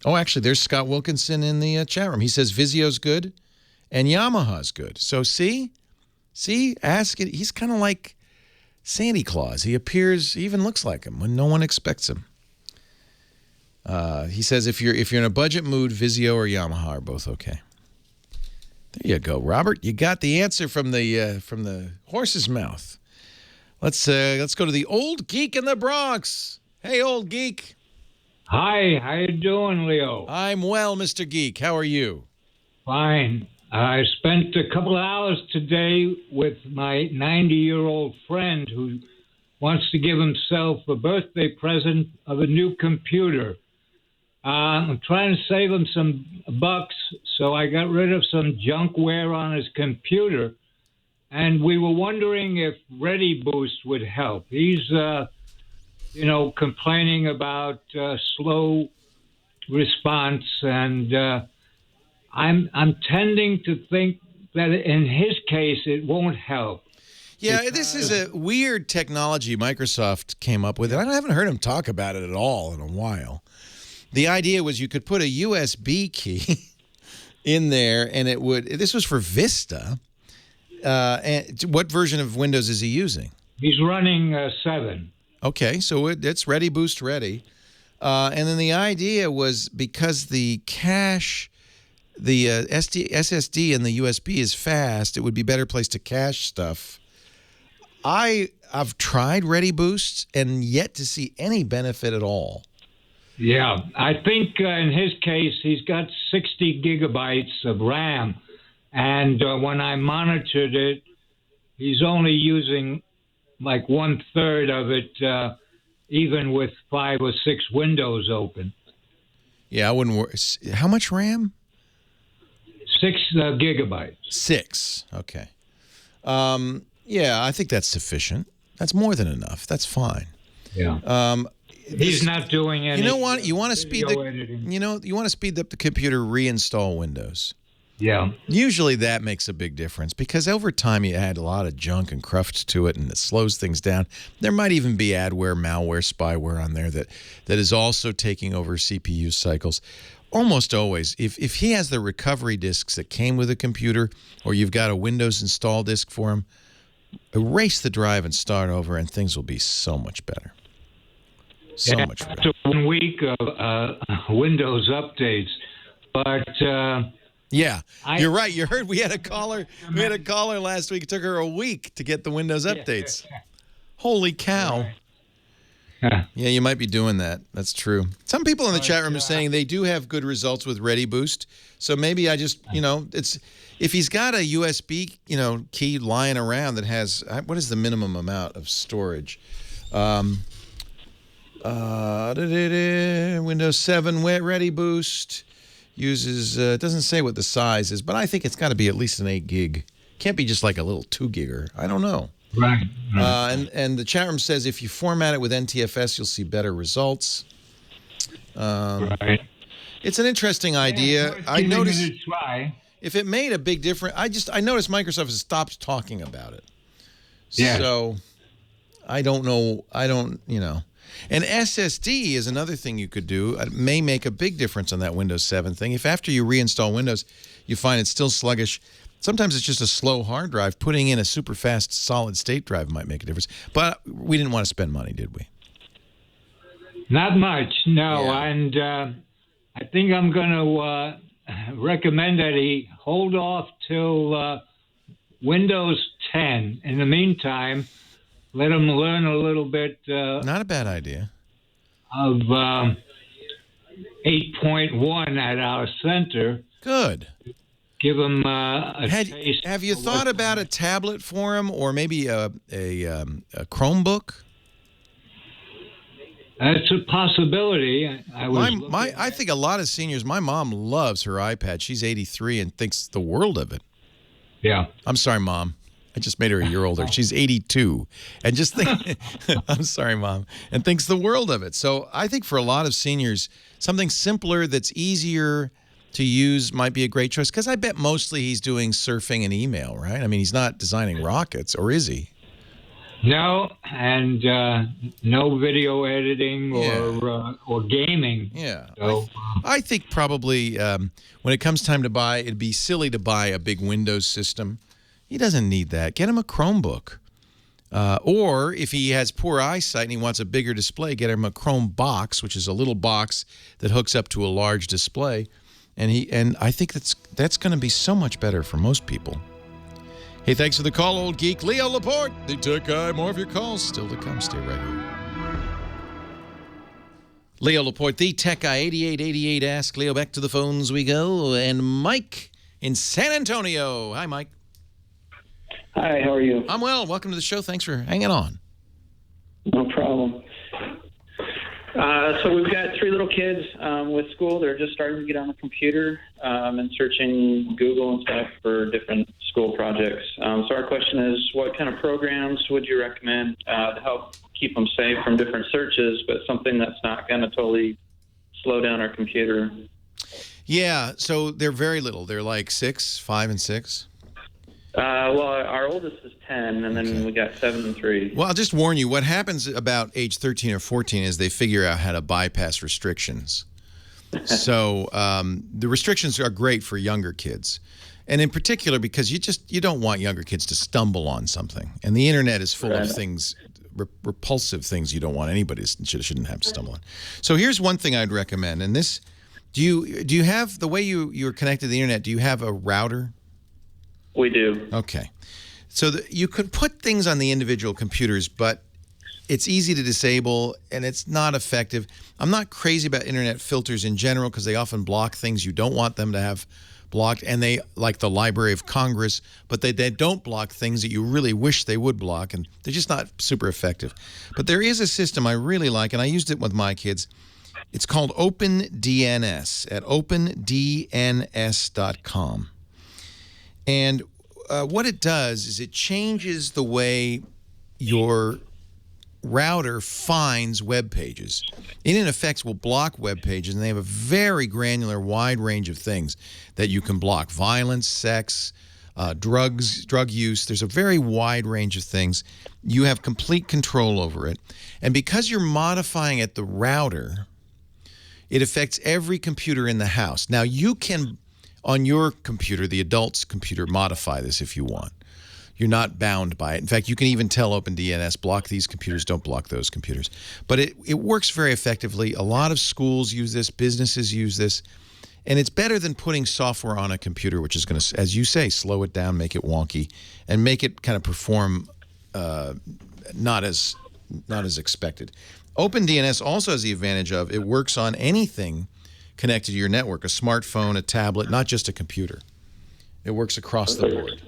Actually, there's Scott Wilkinson in the chat room. He says Vizio's good and Yamaha's good. So see, ask it. He's kind of like Santa Claus. He even looks like him when no one expects him. He says if you're in a budget mood, Vizio or Yamaha are both okay. There you go, Robert. You got the answer from the horse's mouth. Let's go to the old geek in the Bronx. Hey, old geek. Hi, how you doing, Leo? I'm well, Mr. Geek. How are you? Fine. I spent a couple of hours today with my 90-year-old friend who wants to give himself a birthday present of a new computer. I'm trying to save him some bucks, so I got rid of some junkware on his computer, and we were wondering if Ready Boost would help. He's, complaining about slow response, and I'm tending to think that in his case it won't help. Yeah, this is a weird technology Microsoft came up with, and I haven't heard him talk about it at all in a while. The idea was you could put a USB key in there, and it would. This was for Vista. And what version of Windows is he using? He's running 7. Okay, so it's Ready Boost ready. And then the idea was because the cache, the SSD and the USB is fast, it would be a better place to cache stuff. I've tried Ready Boost and yet to see any benefit at all. Yeah, I think in his case, he's got 60 gigabytes of RAM. And when I monitored it, he's only using like 1/3 of it, even with 5 or 6 windows open. Yeah, I wouldn't worry. How much RAM? 6 gigabytes. 6. Okay. Yeah, I think that's sufficient. That's more than enough. That's fine. Yeah. He's not doing any. You know what? You want to speed editing. you want to speed up the computer, reinstall Windows. Yeah. Usually that makes a big difference because over time you add a lot of junk and cruft to it and it slows things down. There might even be adware, malware, spyware on there that is also taking over CPU cycles. Almost always, if he has the recovery disks that came with a computer or you've got a Windows install disk for him, erase the drive and start over and things will be so much better. So much better. After 1 week of Windows updates, but yeah, you're right. You heard we had a caller. We had a caller last week. It took her a week to get the Windows updates. Holy cow! Yeah, you might be doing that. That's true. Some people in the chat room are saying they do have good results with Ready Boost. So maybe I just, it's if he's got a USB, key lying around that has, what is the minimum amount of storage? Windows 7 Ready Boost uses, it doesn't say what the size is, but I think it's got to be at least an 8 gig. Can't be just like a little 2 gigger. I don't know. Right. And the chat room says if you format it with NTFS, you'll see better results. Right. It's an interesting idea. I noticed it a try. if it made a big difference. I noticed Microsoft has stopped talking about it. Yeah. So I don't know. And SSD is another thing you could do. It may make a big difference on that Windows 7 thing. If after you reinstall Windows, you find it's still sluggish, sometimes it's just a slow hard drive. Putting in a super fast solid state drive might make a difference. But we didn't want to spend money, did we? Not much, no. Yeah. And I think I'm going to recommend that he hold off till Windows 10. In the meantime, let him learn a little bit. Not a bad idea. Of 8.1 at our center. Good. Give him a taste. Have you thought about a tablet for him, or maybe a Chromebook? That's a possibility. I think a lot of seniors. My mom loves her iPad. She's 83 and thinks the world of it. Yeah. I'm sorry, Mom. I just made her a year older. She's 82, and just think. I'm sorry, Mom, and thinks the world of it. So I think for a lot of seniors, something simpler that's easier to use might be a great choice. Because I bet mostly he's doing surfing and email, right? I mean, he's not designing rockets, or is he? No, and no video editing or gaming. Yeah. So, I think probably when it comes time to buy, it'd be silly to buy a big Windows system. He doesn't need that. Get him a Chromebook. Or if he has poor eyesight and he wants a bigger display, get him a Chrome box, which is a little box that hooks up to a large display. And I think that's going to be so much better for most people. Hey, thanks for the call, old geek. Leo Laporte, the tech guy. More of your calls still to come. Stay right here. Leo Laporte, the tech guy, 8888 Ask Leo. Back to the phones we go. And Mike in San Antonio. Hi, Mike. Hi, how are you? I'm well. Welcome to the show. Thanks for hanging on. No problem. So we've got 3 little kids with school. They're just starting to get on the computer and searching Google and stuff for different school projects. So our question is, what kind of programs would you recommend to help keep them safe from different searches, but something that's not going to totally slow down our computer? Yeah, so they're very little. They're like 5 and 6. Well, our oldest is 10, and then we got 7 and 3. Well, I'll just warn you, what happens about age 13 or 14 is they figure out how to bypass restrictions. So the restrictions are great for younger kids. And in particular, because you don't want younger kids to stumble on something. And the internet is full of things, repulsive things you don't want anybody shouldn't have to stumble on. So here's one thing I'd recommend. And this, do you have, the way you're connected to the internet, do you have a router? We do. Okay. So you could put things on the individual computers, but it's easy to disable, and it's not effective. I'm not crazy about internet filters in general because they often block things you don't want them to have blocked, and they, like the Library of Congress, but they don't block things that you really wish they would block, and they're just not super effective. But there is a system I really like, and I used it with my kids. It's called OpenDNS at opendns.com. And what it does is it changes the way your router finds web pages. It, in effect, will block web pages, and they have a very granular, wide range of things that you can block. Violence, sex, drug use. There's a very wide range of things. You have complete control over it. And because you're modifying at the router, it affects every computer in the house. Now, you can, on your computer, the adult's computer, modify this if you want. You're not bound by it. In fact, you can even tell OpenDNS, block these computers, don't block those computers. But it works very effectively. A lot of schools use this, businesses use this, and it's better than putting software on a computer, which is going to, as you say, slow it down, make it wonky, and make it kind of perform not as not as expected. OpenDNS also has the advantage of it works on anything connected to your network, a smartphone, a tablet, not just a computer. It works across the board.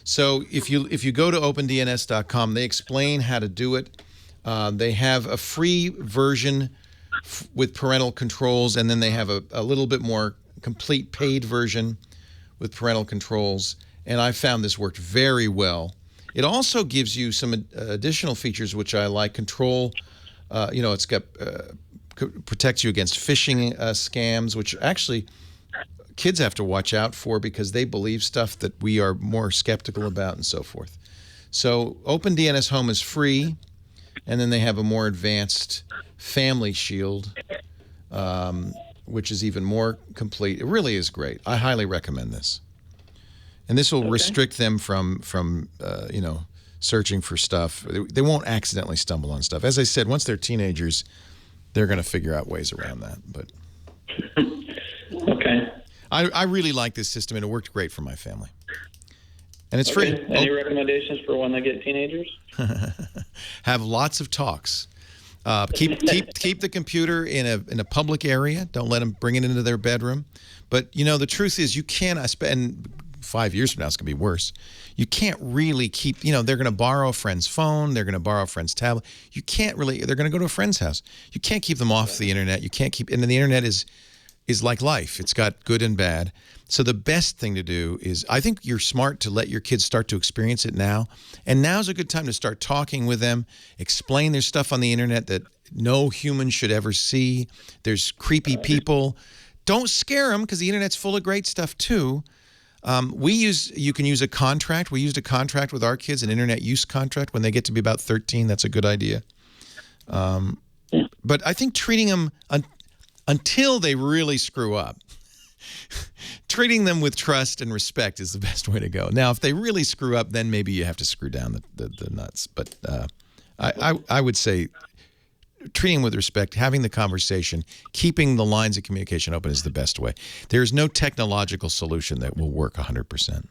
So if you go to opendns.com, they explain how to do it. They have a free version with parental controls, and then they have a little bit more complete paid version with parental controls. And I found this worked very well. It also gives you some additional features which I like. Control, it's got protects you against phishing scams, which actually kids have to watch out for because they believe stuff that we are more skeptical about and so forth. So OpenDNS Home is free, and then they have a more advanced Family Shield, which is even more complete. It really is great. I highly recommend this. And this will restrict them from searching for stuff. They won't accidentally stumble on stuff. As I said, once they're teenagers, they're going to figure out ways around that. But Okay. I really like this system, and it worked great for my family. And it's free. Any recommendations for when they get teenagers? Have lots of talks. Keep the computer in a public area. Don't let them bring it into their bedroom. But the truth is, you can't spend 5 years from now. It's gonna be worse. You can't really keep. They're gonna borrow a friend's phone. They're gonna borrow a friend's tablet. You can't really. They're gonna go to a friend's house. You can't keep them off the internet. You can't keep. And the internet is like life. It's got good and bad. So the best thing to do is, I think you're smart to let your kids start to experience it now. And now's a good time to start talking with them, explain there's stuff on the internet that no human should ever see. There's creepy people. Don't scare them, because the internet's full of great stuff too. You can use a contract. We used a contract with our kids, an internet use contract. When they get to be about 13, that's a good idea. But I think treating them until they really screw up, treating them with trust and respect is the best way to go. Now, if they really screw up, then maybe you have to screw down the nuts. But I would say treating them with respect, having the conversation, keeping the lines of communication open is the best way. There's no technological solution that will work 100%.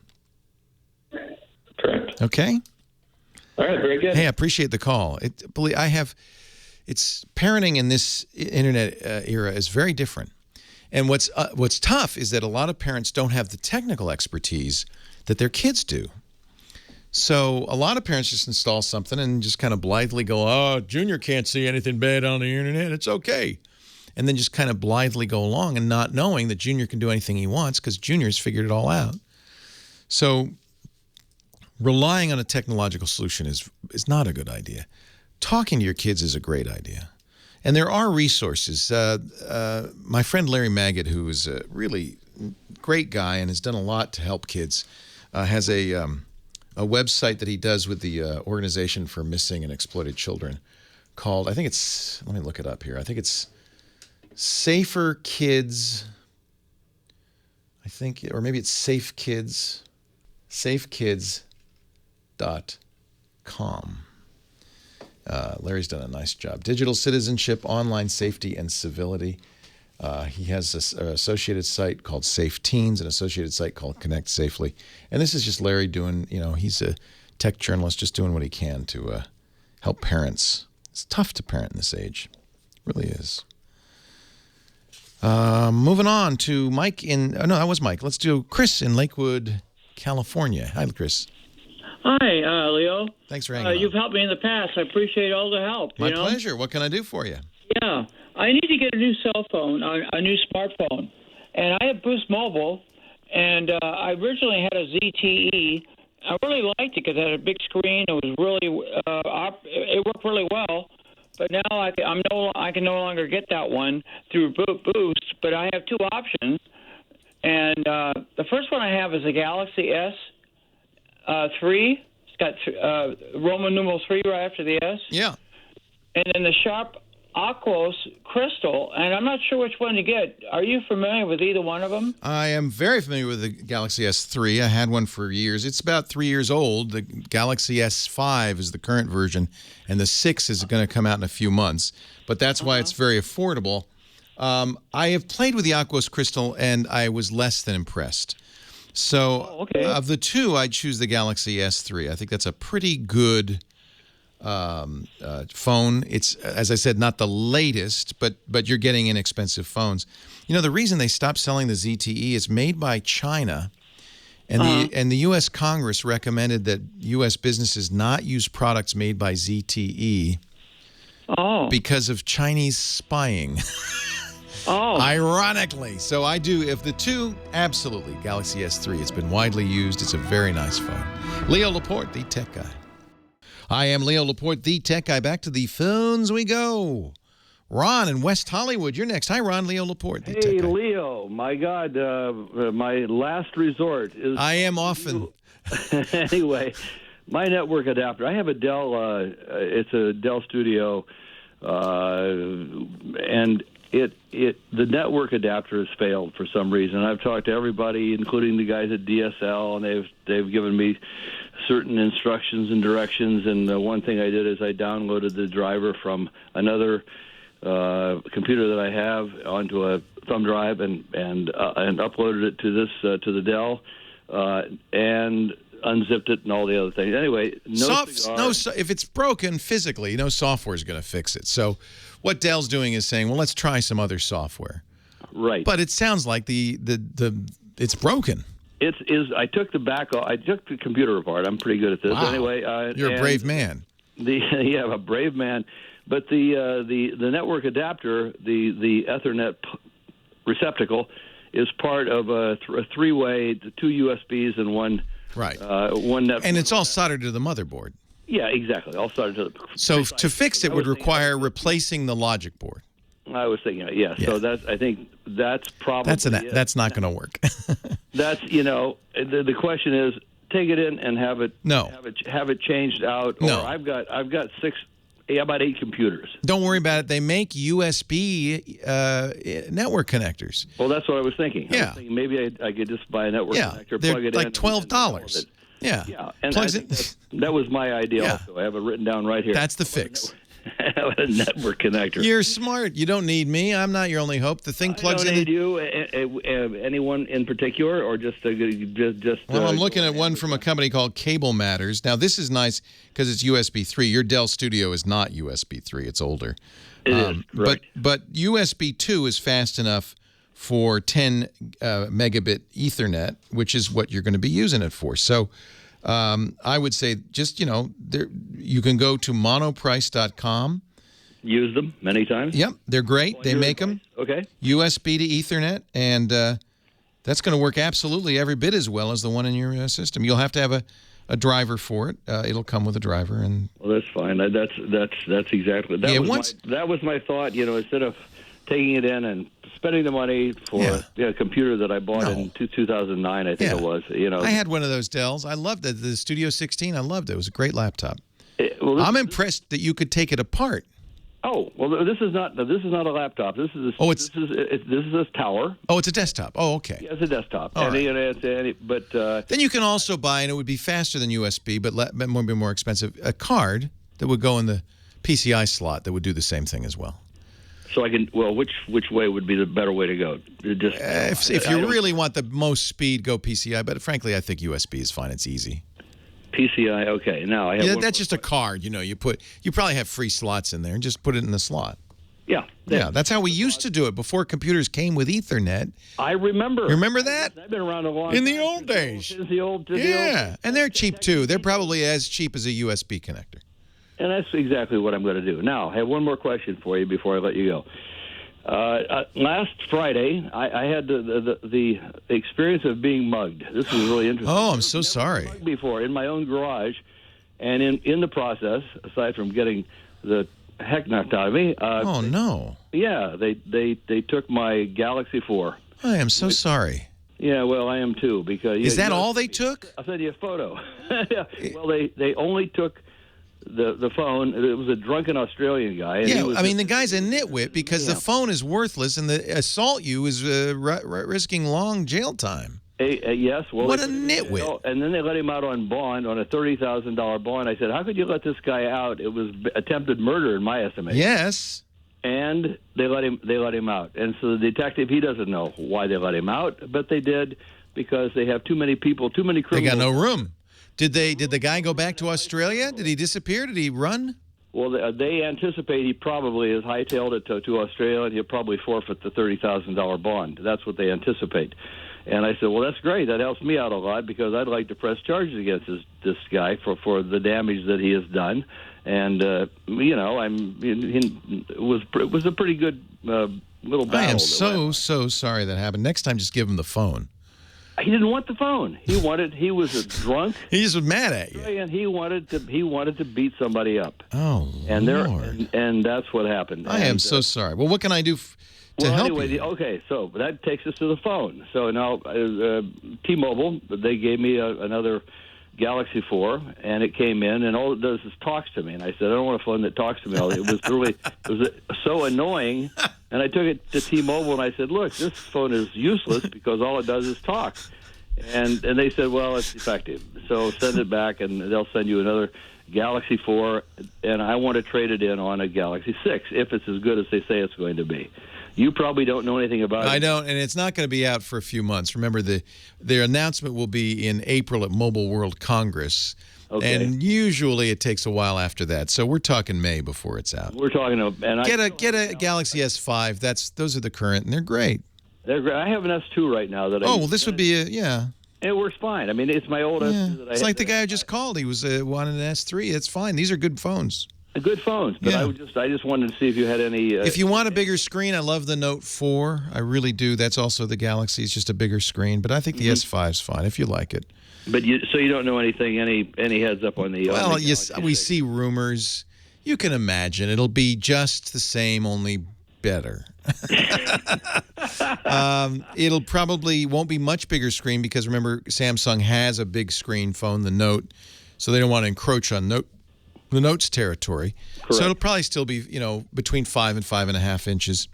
Correct. Okay? All right, very good. Hey, I appreciate the call. It's parenting in this internet era is very different. And what's tough is that a lot of parents don't have the technical expertise that their kids do. So a lot of parents just install something and just kind of blithely go, "Oh, Junior can't see anything bad on the internet. It's okay." And then just kind of blithely go along and not knowing that Junior can do anything he wants because Junior's figured it all out. So relying on a technological solution is not a good idea. Talking to your kids is a great idea. And there are resources. My friend Larry Maggot, who is a really great guy and has done a lot to help kids, has a website that he does with the Organization for Missing and Exploited Children called, let me look it up here. I think it's Safer Kids, or maybe it's Safe Kids, safekids.com. Larry's done a nice job. Digital citizenship, online safety, and civility. He has an associated site called Safe Teens, an associated site called Connect Safely. And this is just Larry doing, he's a tech journalist just doing what he can to help parents. It's tough to parent in this age. It really is. Moving on to Mike that was Mike. Let's do Chris in Lakewood, California. Hi, Chris. Hi, Leo. Thanks for hanging on. You've helped me in the past. I appreciate all the help. My pleasure. What can I do for you? Yeah. I need to get a new cell phone, a new smartphone. And I have Boost Mobile, and I originally had a ZTE. I really liked it because it had a big screen. It was really, it worked really well. But now I can no longer get that one through Boost, but I have two options. And the first one I have is a Galaxy S3. It's got Roman numeral 3 right after the S. Yeah. And then the Sharp Aquos Crystal, and I'm not sure which one to get. Are you familiar with either one of them? I am very familiar with the Galaxy S3. I had one for years. It's about 3 years old. The Galaxy S5 is the current version, and the 6 is going to come out in a few months. But that's why it's very affordable. I have played with the Aquos Crystal, and I was less than impressed. So of the two, I'd choose the Galaxy S3. I think that's a pretty good phone. It's, as I said, not the latest, but you're getting inexpensive phones. You know, the reason they stopped selling the ZTE is made by China, and the U.S. Congress recommended that U.S. businesses not use products made by ZTE because of Chinese spying. Ironically. So I do, of the two, absolutely, Galaxy S3. It's been widely used. It's a very nice phone. Leo Laporte, the tech guy. I am Leo Laporte, the tech guy. Back to the phones we go. Ron in West Hollywood, you're next. Hi, Ron. Leo Laporte, the tech guy. Hey, Leo. My God, my last resort is... I am often. Anyway, my network adapter. I have a Dell, it's a Dell Studio, and the network adapter has failed for some reason. I've talked to everybody, including the guys at DSL, and they've given me certain instructions and directions. And the one thing I did is I downloaded the driver from another computer that I have onto a thumb drive and uploaded it to this to the Dell and unzipped it and all the other things. Anyway, if it's broken physically, no software is going to fix it. So what Dell's doing is saying, well, let's try some other software. Right. But it sounds like it's broken. I took I took the computer apart. I'm pretty good at this. Wow. Anyway, you're a brave man. Yeah, I'm a brave man. But the network adapter, the Ethernet receptacle, is part of a three-way, two USBs and one one network. And it's all soldered to the motherboard. Yeah, exactly. All soldered to the. So to fix it would require replacing the logic board. I was thinking, yeah. So I think that's probably that's not going to work. That's the question is take it in and have it changed out. No, I've got about 8 computers. Don't worry about it. They make USB network connectors. Well, that's what I was thinking. Yeah. I was thinking maybe I could just buy a network connector, they're plug it like in. $12. Yeah. And that was my idea also. I have it written down right here. That's the fix. A network connector. You're smart. You don't need me. I'm not your only hope. The thing plugs in. I don't need you. Anyone in particular, or just? Well, I'm looking at one from a company called Cable Matters. Now, this is nice because it's USB 3. Your Dell Studio is not USB 3. It's older. It is, correct. But USB 2 is fast enough for 10 megabit Ethernet, which is what you're going to be using it for. So I would say just, you can go to monoprice.com. Use them many times. Yep, they're great. They make them. Okay. USB to Ethernet, and that's going to work absolutely every bit as well as the one in your system. You'll have to have a driver for it. It'll come with a driver, and well, that's fine. That's exactly that was my thought. Instead of taking it in and spending the money for a computer that I bought in 2009, I think it was. I had one of those Dells. I loved it. The Studio 16. I loved it. It was a great laptop. I'm impressed that you could take it apart. Oh, well, this is not a laptop. This is this is a tower. Oh, it's a desktop. Oh, okay. Yeah, it's a desktop. All right. Then you can also buy, and it would be faster than USB, but more expensive, a card that would go in the PCI slot that would do the same thing as well. So I can. Well, which way would be the better way to go? If you really want the most speed, go PCI. But frankly, I think USB is fine. It's easy. PCI, okay. Now I have that's just a card. You probably have free slots in there, and just put it in the slot. Yeah. That's how we used to do it before computers came with Ethernet. I remember. You remember that? I've been around a long time. In the old days. And they're cheap too. They're probably as cheap as a USB connector. And that's exactly what I'm going to do. Now, I have one more question for you before I let you go. Last Friday, I had the experience of being mugged. This was really interesting. Oh, I'm so sorry. Mugged before in my own garage, and in the process, aside from getting the heck knocked out of me. Oh no! Yeah, they took my Galaxy 4. I am so sorry. Yeah, well, I am too because. Is that all they took? I'll send you a photo. Well, they only took the phone. It was a drunken Australian guy. And the guy's a nitwit because the phone is worthless, and the assault you is risking long jail time. Yes. Well, what a nitwit. And then they let him out on bond, on a $30,000 bond. I said, how could you let this guy out? It was attempted murder in my estimation. Yes. And they let him out. And so the detective, he doesn't know why they let him out, but they did because they have too many people, too many criminals. They got no room. Did the guy go back to Australia? Did he disappear? Did he run? Well, they anticipate he probably has hightailed it to Australia, and he'll probably forfeit the $30,000 bond. That's what they anticipate. And I said, well, that's great. That helps me out a lot because I'd like to press charges against this guy for the damage that he has done. And it was a pretty good little battle. I am so sorry that happened. Next time, just give him the phone. He didn't want the phone. He was a drunk. He just was mad at you. And he wanted to beat somebody up. Oh, Lord. And that's what happened. I am so sorry. Well, what can I do to help you? Okay, so that takes us to the phone. So now T-Mobile, they gave me another Galaxy 4, and it came in, and all it does is talks to me. And I said, I don't want a phone that talks to me. It was so annoying. And I took it to T-Mobile, and I said, look, this phone is useless because all it does is talk. And they said, well, it's defective. So send it back, and they'll send you another Galaxy 4, and I want to trade it in on a Galaxy 6 if it's as good as they say it's going to be. You probably don't know anything about it. I don't, and it's not going to be out for a few months. Remember, their announcement will be in April at Mobile World Congress. Okay. And usually it takes a while after that. So we're talking May before it's out. We're talking and get a Galaxy S5. Those are the current, and they're great. They're great. I have an S2 right now that this would be yeah. It works fine. I mean, it's my old S2 that I It's like the guy I just called. He was wanted an S3. It's fine. These are good phones. Good phones, but I just wanted to see if you had any. If you want a bigger screen, I love the Note 4. I really do. That's also the Galaxy. It's just a bigger screen, but I think the S5 is fine if you like it. But you don't know anything, any heads up on the. Well, yes, we see rumors. You can imagine it'll be just the same, only better. It'll probably won't be much bigger screen because remember, Samsung has a big screen phone, the Note, so they don't want to encroach on the Note's territory. Correct. So it'll probably still be, between 5 and 5.5 inches.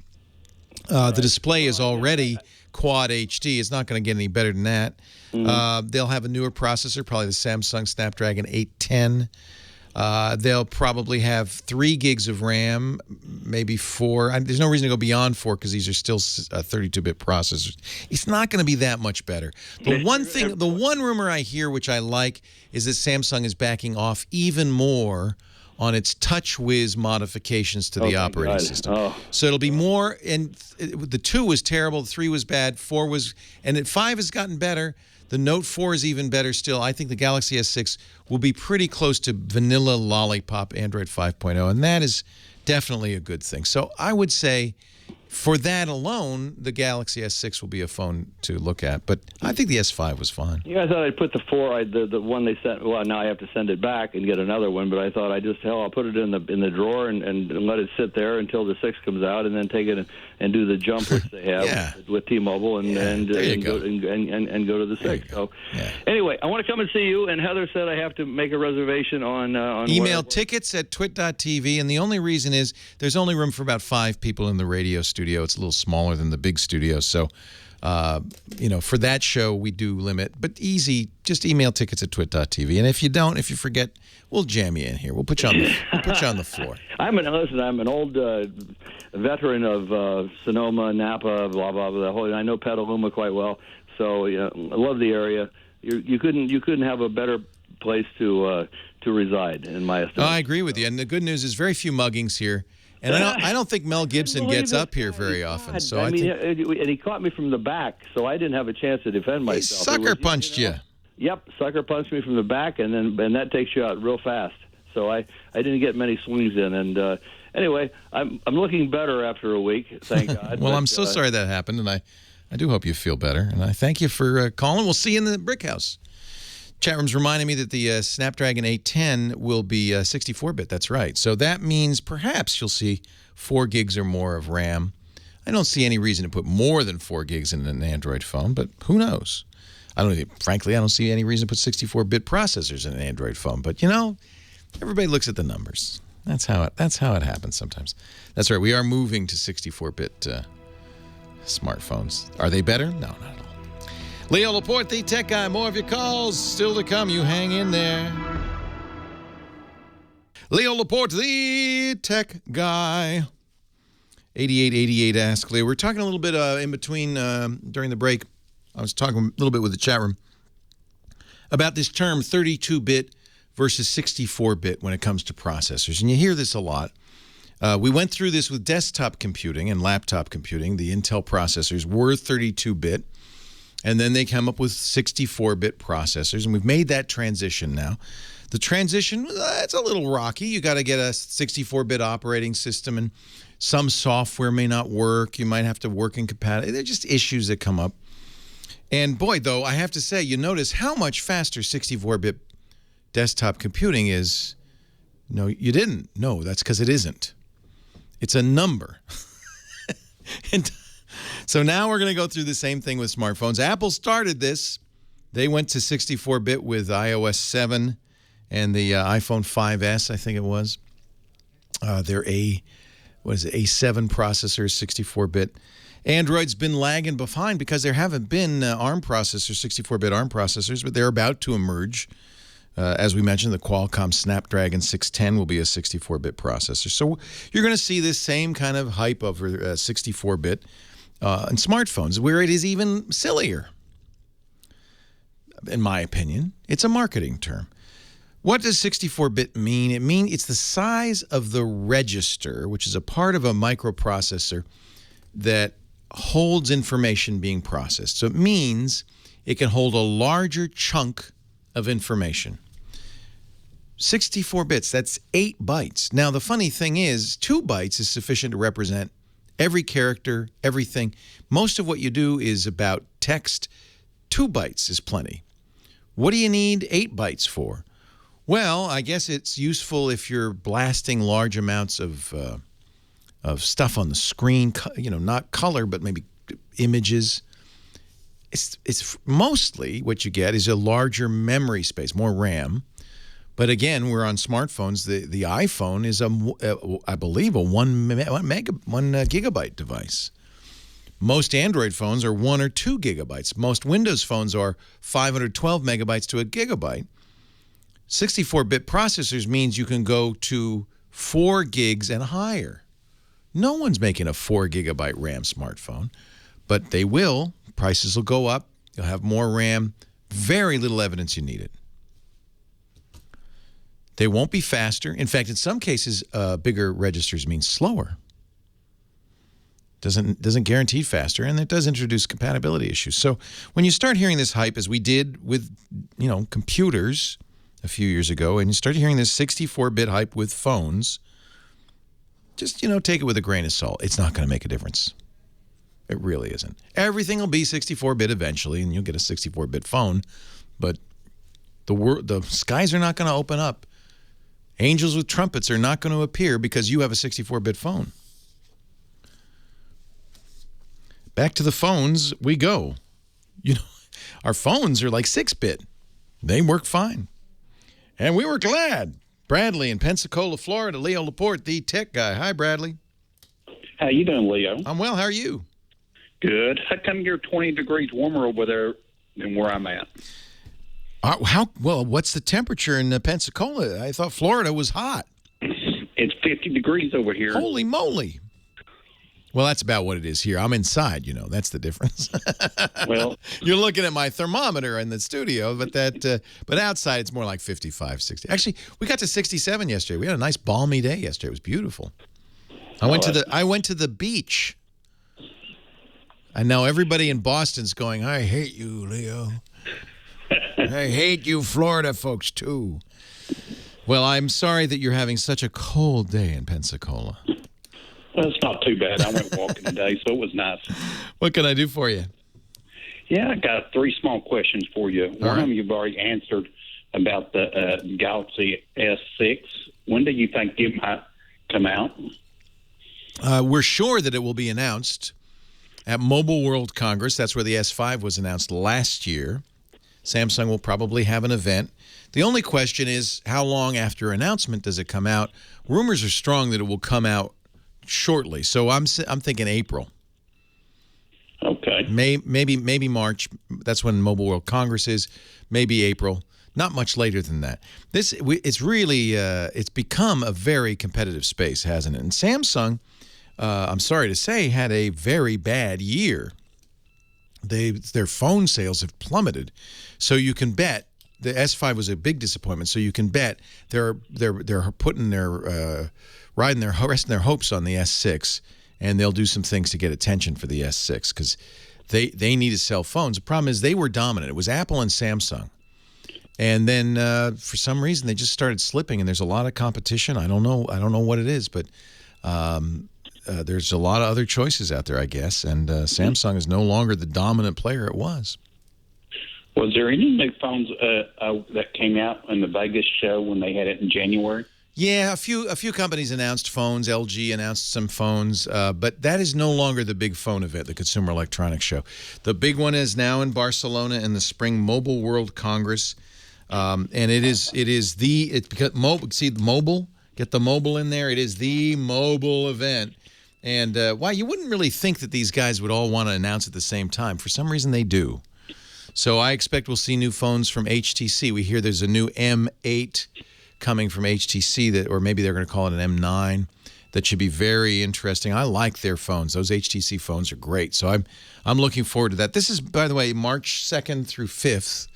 The display is already Quad HD. It's not going to get any better than that. Mm-hmm. They'll have a newer processor, probably the Samsung Snapdragon 810. They'll probably have 3 gigs of RAM, maybe 4. There's no reason to go beyond 4 because these are still 32-bit processors. It's not going to be that much better. The one rumor I hear, which I like, is that Samsung is backing off even more on its TouchWiz modifications to the operating system. Oh. So it'll be more, and the 2 was terrible, the 3 was bad, 4 was, and 5 has gotten better. The Note 4 is even better still. I think the Galaxy S6 will be pretty close to vanilla lollipop Android 5.0, and that is definitely a good thing. So I would say for that alone, the Galaxy S6 will be a phone to look at. But I think the S5 was fine. Yeah, I thought I'd put the 4, the one they sent. Well, now I have to send it back and get another one. But I thought I'll put it in the drawer and let it sit there until the 6 comes out, and then take it and do the jump which they have with T-Mobile and go to the 6. So anyway, I want to come and see you. And Heather said I have to make a reservation on email tickets at twit.tv. And the only reason is there's only room for about 5 people in the radio studio. It's a little smaller than the big studio, so for that show we do limit. But easy, just email tickets at twit.tv. And if you forget, we'll jam you in here. We'll put you on the floor. I'm an old veteran of Sonoma, Napa, blah blah blah. I know Petaluma quite well, so I love the area. You couldn't have a better place to reside, in my estimation. I agree with you. And the good news is very few muggings here. And I don't think Mel Gibson gets up here very often. So I think, and he caught me from the back, so I didn't have a chance to defend myself. He sucker punched you. Yep, sucker punched me from the back, and that takes you out real fast. So I didn't get many swings in. And anyway, I'm looking better after a week, thank God. Well, I'm so sorry that happened, and I do hope you feel better. And I thank you for calling. We'll see you in the Brick House. Chat room's reminding me that the Snapdragon 810 will be 64-bit. That's right. So that means perhaps you'll see 4 gigs or more of RAM. I don't see any reason to put more than 4 gigs in an Android phone, but who knows? Frankly, I don't see any reason to put 64-bit processors in an Android phone. But everybody looks at the numbers. That's how it happens sometimes. That's right. We are moving to 64-bit smartphones. Are they better? No, not at all. Leo Laporte, the tech guy. More of your calls still to come. You hang in there. Leo Laporte, the tech guy. 8888 Ask Leo. We're talking a little bit in between during the break. I was talking a little bit with the chat room about this term 32-bit versus 64-bit when it comes to processors. And you hear this a lot. We went through this with desktop computing and laptop computing. The Intel processors were 32-bit, and then they came up with 64-bit processors, and we've made that transition now. The transition, it's a little rocky. You got to get a 64-bit operating system, and some software may not work. You might have to work incompatible. They're just issues that come up. And boy, though, I have to say, you notice how much faster 64-bit desktop computing is. No, you didn't. No, that's because it isn't. It's a number. And so now we're going to go through the same thing with smartphones. Apple started this. They went to 64-bit with iOS 7 and the iPhone 5S, I think it was. Their A7 processor, 64-bit. Android's been lagging behind because there haven't been ARM processors, 64-bit ARM processors, but they're about to emerge. As we mentioned, the Qualcomm Snapdragon 610 will be a 64-bit processor. So you're going to see this same kind of hype over 64-bit in smartphones, where it is even sillier. In my opinion, it's a marketing term. What does 64-bit mean? It means it's the size of the register, which is a part of a microprocessor that holds information being processed. So it means it can hold a larger chunk of information. 64 bits, that's 8 bytes. Now, the funny thing is, 2 bytes is sufficient to represent every character, everything. Most of what you do is about text. 2 bytes is plenty. What do you need 8 bytes for? Well, I guess it's useful if you're blasting large amounts of stuff on the screen, not color, but maybe images. It's mostly what you get is a larger memory space, more RAM. But again, we're on smartphones. The iPhone is I believe a 1 gigabyte device. Most Android phones are 1 or 2 gigabytes. Most Windows phones are 512 megabytes to a gigabyte. 64-bit processors means you can go to 4 gigs and higher. No one's making a 4 gigabyte RAM smartphone, but they will. Prices will go up. You'll have more RAM. Very little evidence you need it. They won't be faster. In fact, in some cases, bigger registers mean slower. Doesn't guarantee faster, and it does introduce compatibility issues. So when you start hearing this hype, as we did with computers a few years ago, and you start hearing this 64-bit hype with phones, just take it with a grain of salt. It's not going to make a difference. It really isn't. Everything will be 64-bit eventually, and you'll get a 64-bit phone, but the skies are not going to open up. Angels with trumpets are not going to appear because you have a 64-bit phone. Back to the phones we go. Our phones are like 6-bit. They work fine. And we were glad. Bradley in Pensacola, Florida, Leo Laporte, the tech guy. Hi, Bradley. How you doing, Leo? I'm well. How are you? Good. How come you're 20 degrees warmer over there than where I'm at? What's the temperature in Pensacola? I thought Florida was hot. It's 50 degrees over here. Holy moly. Well, that's about what it is here. I'm inside, That's the difference. Well, you're looking at my thermometer in the studio, but outside it's more like 55, 60. Actually, we got to 67 yesterday. We had a nice balmy day yesterday. It was beautiful. I went to the beach. I know everybody in Boston's going, I hate you, Leo. I hate you Florida folks, too. Well, I'm sorry that you're having such a cold day in Pensacola. Well, it's not too bad. I went walking today, so it was nice. What can I do for you? Yeah, I got 3 small questions for you. One of them you've already answered about the Galaxy S6. When do you think it might come out? We're sure that it will be announced at Mobile World Congress. That's where the S5 was announced last year. Samsung will probably have an event. The only question is, how long after announcement does it come out? Rumors are strong that it will come out shortly. So I'm thinking April. Okay. Maybe March. That's when Mobile World Congress is. Maybe April. Not much later than that. It's really it's become a very competitive space, hasn't it? And Samsung, I'm sorry to say, had a very bad year. Their phone sales have plummeted. So you can bet the S5 was a big disappointment. So you can bet they're putting their resting their hopes on the S6, and they'll do some things to get attention for the S6 because they need to sell phones. The problem is they were dominant. It was Apple and Samsung. And then for some reason they just started slipping, and there's a lot of competition. I don't know what it is, but there's a lot of other choices out there, I guess. And Samsung is no longer the dominant player it was. Was there any new phones that came out in the Vegas show when they had it in January? Yeah, a few companies announced phones. LG announced some phones, but that is no longer the big phone event, the Consumer Electronics Show. The big one is now in Barcelona in the Spring Mobile World Congress, and because mobile. See the mobile, get the mobile in there. It is the mobile event, and you wouldn't really think that these guys would all want to announce at the same time. For some reason, they do. So I expect we'll see new phones from HTC. We hear there's a new M8 coming from HTC, or maybe they're going to call it an M9. That should be very interesting. I like their phones. Those HTC phones are great. So I'm looking forward to that. This is, by the way, March 2nd through 5th,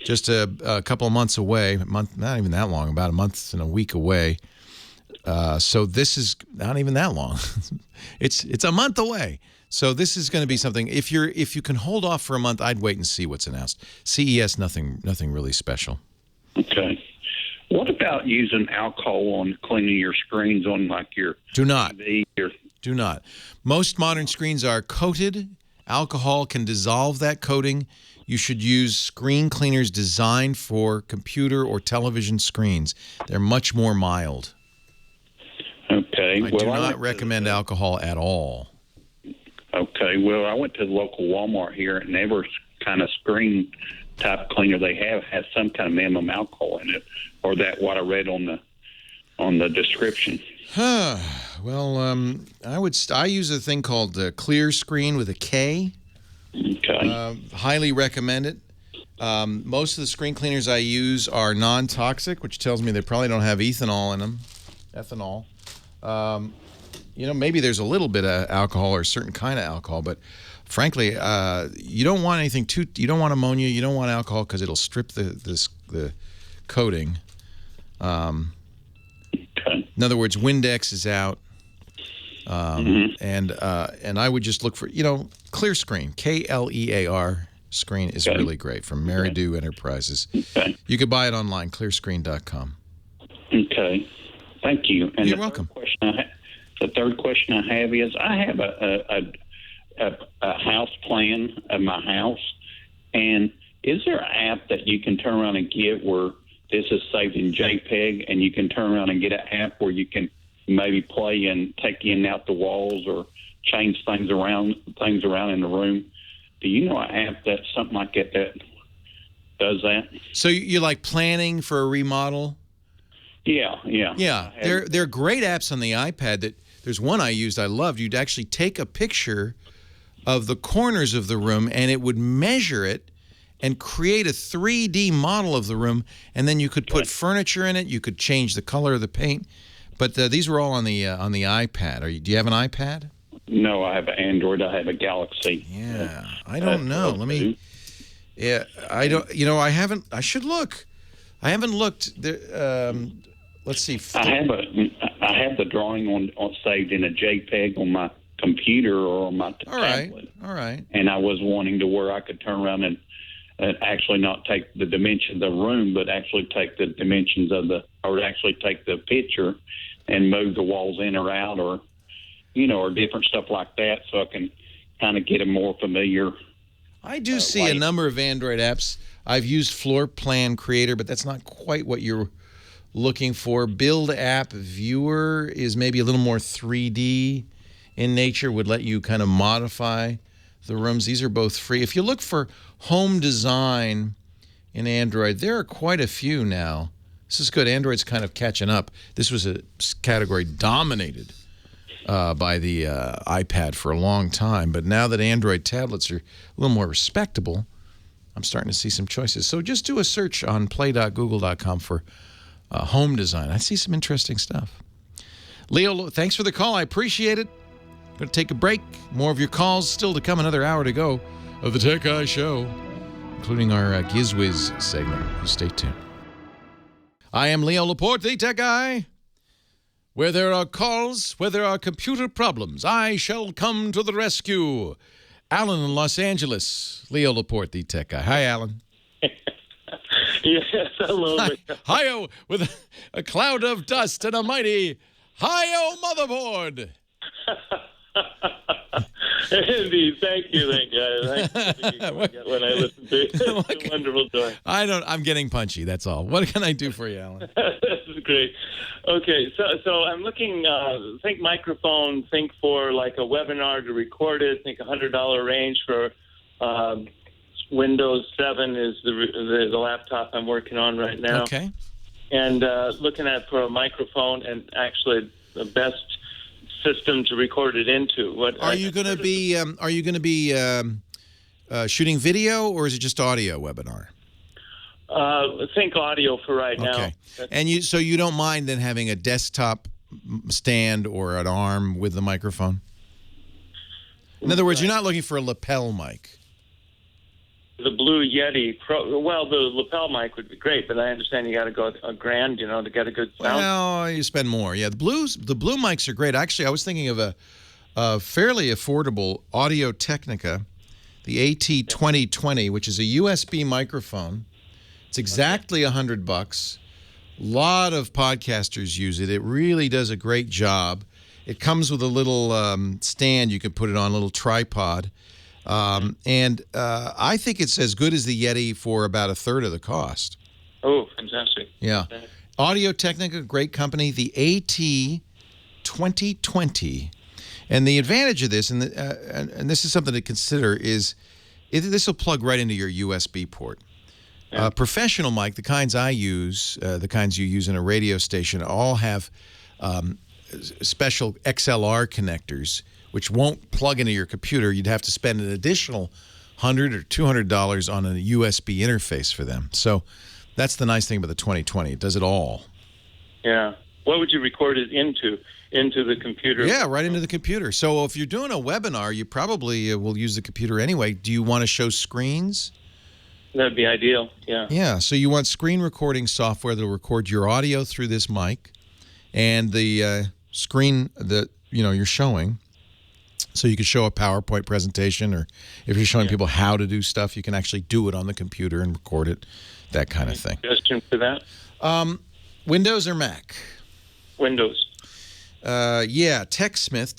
just a couple of months away. Not even that long, about a month and a week away. So this is not even that long. It's a month away. So this is going to be something. If you can hold off for a month, I'd wait and see what's announced. CES, nothing really special. Okay. What about using alcohol on cleaning your screens on like your TV? Do not. Most modern screens are coated. Alcohol can dissolve that coating. You should use screen cleaners designed for computer or television screens. They're much more mild. Okay. I do not recommend alcohol at all. Okay. Well, I went to the local Walmart here, and every kind of screen type cleaner they have has some kind of minimum alcohol in it, or that what I read on the description. Well, I use a thing called Clear Screen with a K. Okay. Highly recommend it. Most of the screen cleaners I use are non-toxic, which tells me they probably don't have ethanol in them. Ethanol. Maybe there's a little bit of alcohol or a certain kind of alcohol, but frankly, you don't want anything you don't want ammonia, you don't want alcohol because it'll strip the coating. In other words, Windex is out. And I would just look for, Clear Screen, Klear screen is really great from Meridew Enterprises. Okay. You could buy it online, clearscreen.com. Okay. Thank you. And You're welcome. The third question I have is I have a house plan of my house, and is there an app that you can turn around and get where this is saved in JPEG, and you can turn around and get an app where you can maybe play and take in and out the walls or change things around in the room? Do you know an app that's something like that does that? So you like planning for a remodel? Yeah. Yeah, they're great apps on the iPad. There's one I used I loved. You'd actually take a picture of the corners of the room, and it would measure it and create a 3D model of the room, and then you could put furniture in it. You could change the color of the paint. But these were all on the iPad. Do you have an iPad? No, I have an Android. I have a Galaxy. Yeah, I don't know. I don't. I haven't. I should look. I haven't looked. Let's see. I have the drawing on saved in a JPEG on my computer or on my tablet. All right. And I was wanting to where I could turn around and actually not take the dimensions of the room, but actually take the dimensions or actually take the picture and move the walls in or out, or different stuff like that, so I can kind of get a more familiar. I do see a number of Android apps. I've used Floor Plan Creator, but that's not quite what you're looking for. Build App Viewer is maybe a little more 3D in nature, would let you kind of modify the rooms. These are both free. If you look for home design in Android, there are quite a few now. This is good. Android's kind of catching up. This was a category dominated by the iPad for a long time, but now that Android tablets are a little more respectable, I'm starting to see some choices. So just do a search on play.google.com for home design. I see some interesting stuff. Leo, thanks for the call. I appreciate it. I'm going to take a break. More of your calls still to come. Another hour to go of the Tech Guy Show. including our GizWiz segment. You stay tuned. I am Leo Laporte, the tech guy. Where there are calls, where there are computer problems, I shall come to the rescue. Alan in Los Angeles. Leo Laporte, the tech guy. Hi, Alan. Yes, hello. Hi-oh, with a cloud of dust and a mighty hi-oh motherboard. Indeed, thank you. When I listen to it, it's a wonderful joy. I'm getting punchy, that's all. What can I do for you, Alan? This is great. Okay, so I'm looking, think microphone, think for like a webinar to record it, think $100 range for Windows 7 is the laptop I'm working on right now. Okay. And looking at for a microphone and actually the best system to record it into. Are you going to be shooting video, or is it just audio webinar? Think audio for right now. Okay. And you don't mind then having a desktop stand or an arm with the microphone? In other words, you're not looking for a lapel mic. The Blue Yeti Pro. Well, the lapel mic would be great, but I understand you got to go $1,000, to get a good sound. Well, you spend more. Yeah, the blue mics are great. Actually, I was thinking of a fairly affordable Audio Technica, the AT2020, which is a USB microphone. It's exactly $100. A lot of podcasters use it. It really does a great job. It comes with a little stand you can put it on, a little tripod. And I think it's as good as the Yeti for about a third of the cost. Oh, fantastic. Yeah. Audio Technica, great company. The AT2020. And the advantage of this, and this is something to consider, is this will plug right into your USB port. Yeah. Professional mic, the kinds I use, the kinds you use in a radio station, all have special XLR connectors, which won't plug into your computer. You'd have to spend an additional $100 or $200 on a USB interface for them. So that's the nice thing about the 2020. It does it all. Yeah. What would you record it into? Into the computer? Yeah, right into the computer. So if you're doing a webinar, you probably will use the computer anyway. Do you want to show screens? That'd be ideal, yeah. Yeah, so you want screen recording software that will record your audio through this mic and the screen that you're showing. So you can show a PowerPoint presentation, or if you're showing people how to do stuff, you can actually do it on the computer and record it, that kind of thing. Suggestion for that? Windows or Mac? Windows. Yeah, TechSmith,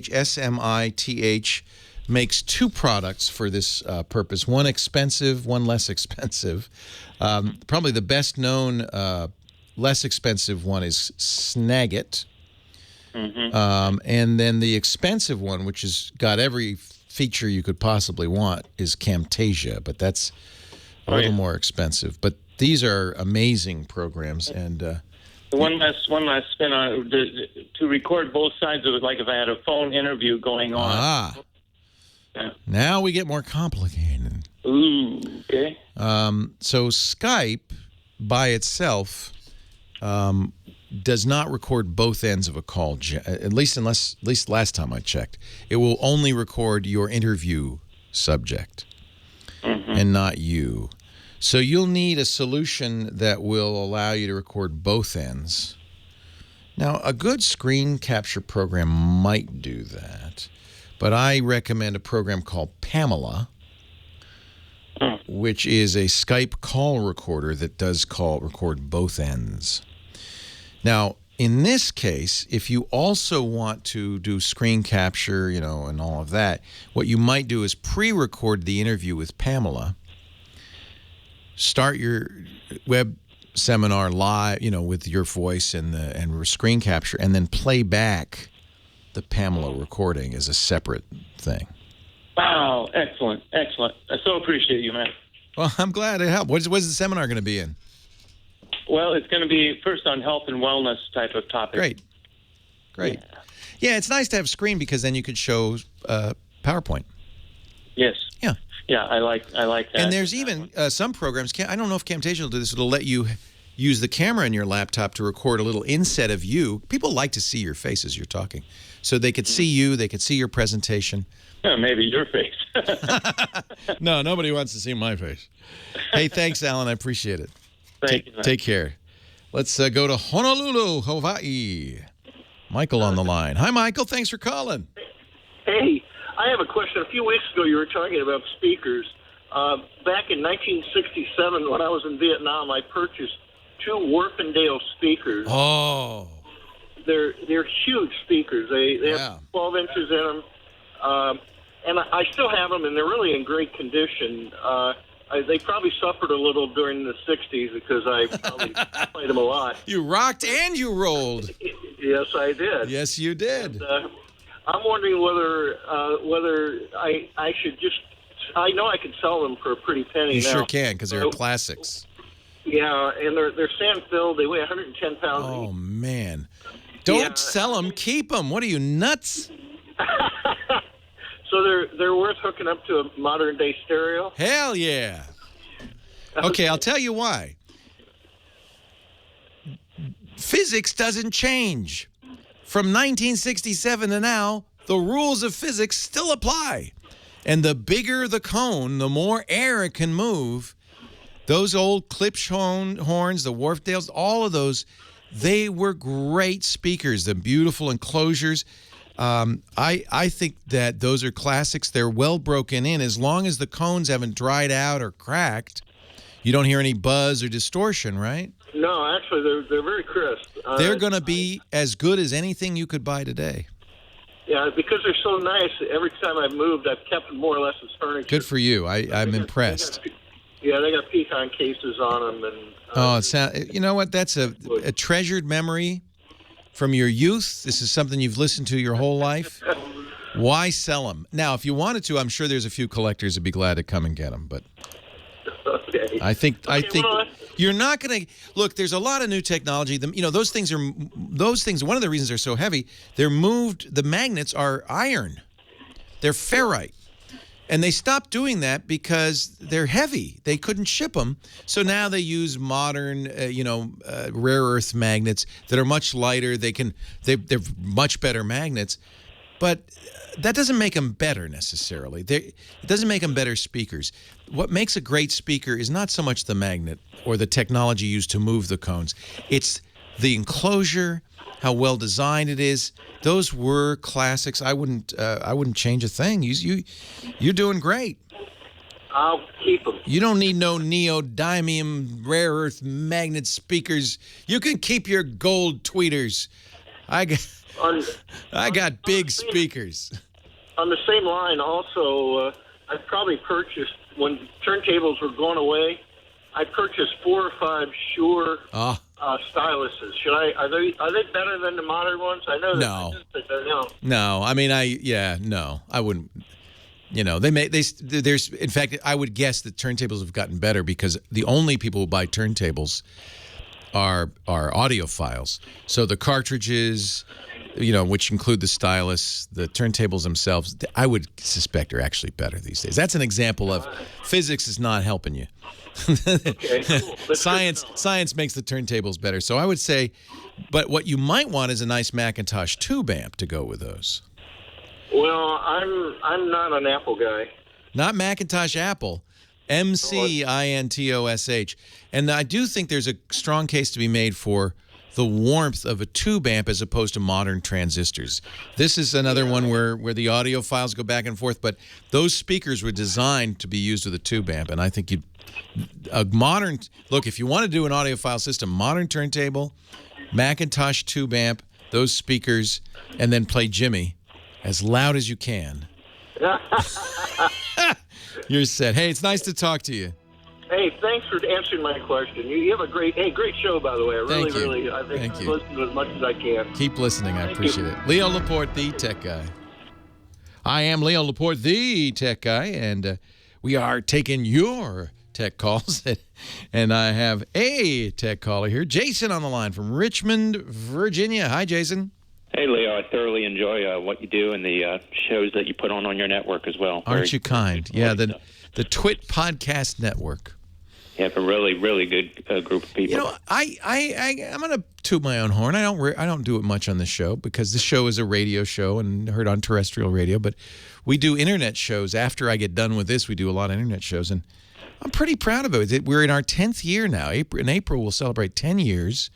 TechSmith, makes two products for this purpose. One expensive, one less expensive. Probably the best known less expensive one is Snagit. Mm-hmm. And then the expensive one, which has got every feature you could possibly want, is Camtasia, but that's a little more expensive. But these are amazing programs. And one last spin on it, to record both sides of it, like if I had a phone interview going on. Yeah. Now we get more complicated. Ooh, okay. So Skype by itself does not record both ends of a call, at least last time I checked. It will only record your interview subject and not you. So you'll need a solution that will allow you to record both ends. Now, a good screen capture program might do that, but I recommend a program called Pamela, which is a Skype call recorder that does record both ends. Now, in this case, if you also want to do screen capture, and all of that, what you might do is pre-record the interview with Pamela, start your web seminar live, with your voice and screen capture, and then play back the Pamela recording as a separate thing. Wow, excellent. I so appreciate you, man. Well, I'm glad it helped. What's the seminar going to be in? Well, it's going to be first on health and wellness type of topic. Great. Yeah, it's nice to have screen because then you could show PowerPoint. Yes. Yeah. Yeah, I like that. And there's even some programs. I don't know if Camtasia will do this. It'll let you use the camera in your laptop to record a little inset of you. People like to see your face as you're talking. So they could see you, they could see your presentation. Yeah, maybe your face. No, nobody wants to see my face. Hey, thanks, Alan. I appreciate it. Thank you. Take care. Let's go to Honolulu, Hawaii. Michael on the line. Hi, Michael. Thanks for calling. Hey, I have a question. A few weeks ago, you were talking about speakers. Back in 1967, when I was in Vietnam, I purchased 2 Warpendale speakers. Oh. They're huge speakers. They have 12 inches in them. And I still have them, and they're really in great condition. They probably suffered a little during the 60s because I probably played them a lot. You rocked and you rolled. Yes, I did. Yes, you did. And, I'm wondering whether I should just... I know I could sell them for a pretty penny You now. sure can, because they're classics. Yeah, and they're sand-filled. They weigh 110 pounds Oh, each. man. Don't sell them. Keep them. What are you, nuts? So they're worth hooking up to a modern-day stereo? Hell yeah. Okay, I'll tell you why. Physics doesn't change. From 1967 to now, the rules of physics still apply. And the bigger the cone, the more air it can move. Those old Klipsch horns, the Wharfdales, all of those, they were great speakers. The beautiful enclosures. I think that those are classics. They're well broken in. As long as the cones haven't dried out or cracked, you don't hear any buzz or distortion, right? No, actually, they're very crisp. They're going to be as good as anything you could buy today. Yeah, because they're so nice, every time I've moved, I've kept them more or less as furniture. Good for you. I'm impressed. They got pecan cases on them. And you know what? That's a treasured memory from your youth. This is something you've listened to your whole life. Why sell them? Now, if you wanted to, I'm sure there's a few collectors that'd be glad to come and get them. But okay. I think you're not going to look. There's a lot of new technology. Those things. One of the reasons they're so heavy, they're moved. The magnets are iron. They're ferrite. And they stopped doing that because they're heavy. They couldn't ship them. So now they use modern, rare earth magnets that are much lighter. They're much better magnets. But that doesn't make them better necessarily. It doesn't make them better speakers. What makes a great speaker is not so much the magnet or the technology used to move the cones. It's the enclosure, how well designed it is. Those were classics. I wouldn't change a thing. You're doing great. I'll keep them. You don't need no neodymium rare earth magnet speakers. You can keep your gold tweeters. I got big speakers. On the same line, also, I probably purchased, when turntables were going away, I purchased 4 or 5 Shure styluses. Are they better than the modern ones? I know no. No. No, I mean no, I wouldn't. There's in fact I would guess that turntables have gotten better because the only people who buy turntables are audiophiles. So the cartridges, which include the stylus, the turntables themselves, I would suspect are actually better these days. That's an example of physics is not helping you. Okay, cool. Science makes the turntables better. So I would say, but what you might want is a nice Macintosh tube amp to go with those. Well, I'm not an Apple guy. Not Macintosh, Apple. MCINTOSH. And I do think there's a strong case to be made for the warmth of a tube amp as opposed to modern transistors. This is another one where the audio files go back and forth, but those speakers were designed to be used with a tube amp, and I think if you want to do an audiophile system, modern turntable, Macintosh tube amp, those speakers, and then play Jimmy as loud as you can. You're set. Hey, it's nice to talk to you. Hey, thanks for answering my question. You have a great show, by the way. I Thank you. I listen to as much as I can. Keep listening. I appreciate it. Leo Laporte, the tech guy. I am Leo Laporte, the tech guy, and we are taking your tech calls. And I have a tech caller here, Jason, on the line from Richmond, Virginia. Hi, Jason. Hey, Leo. I thoroughly enjoy what you do and the shows that you put on your network as well. Aren't you kind? Yeah, the Twit Podcast Network. You have a really, really good group of people. You know, I'm going to toot my own horn. I don't do it much on this show because this show is a radio show and heard on terrestrial radio. But we do internet shows. After I get done with this, we do a lot of internet shows, and I'm pretty proud of it. We're in our 10th year now. In April, we'll celebrate 10 years,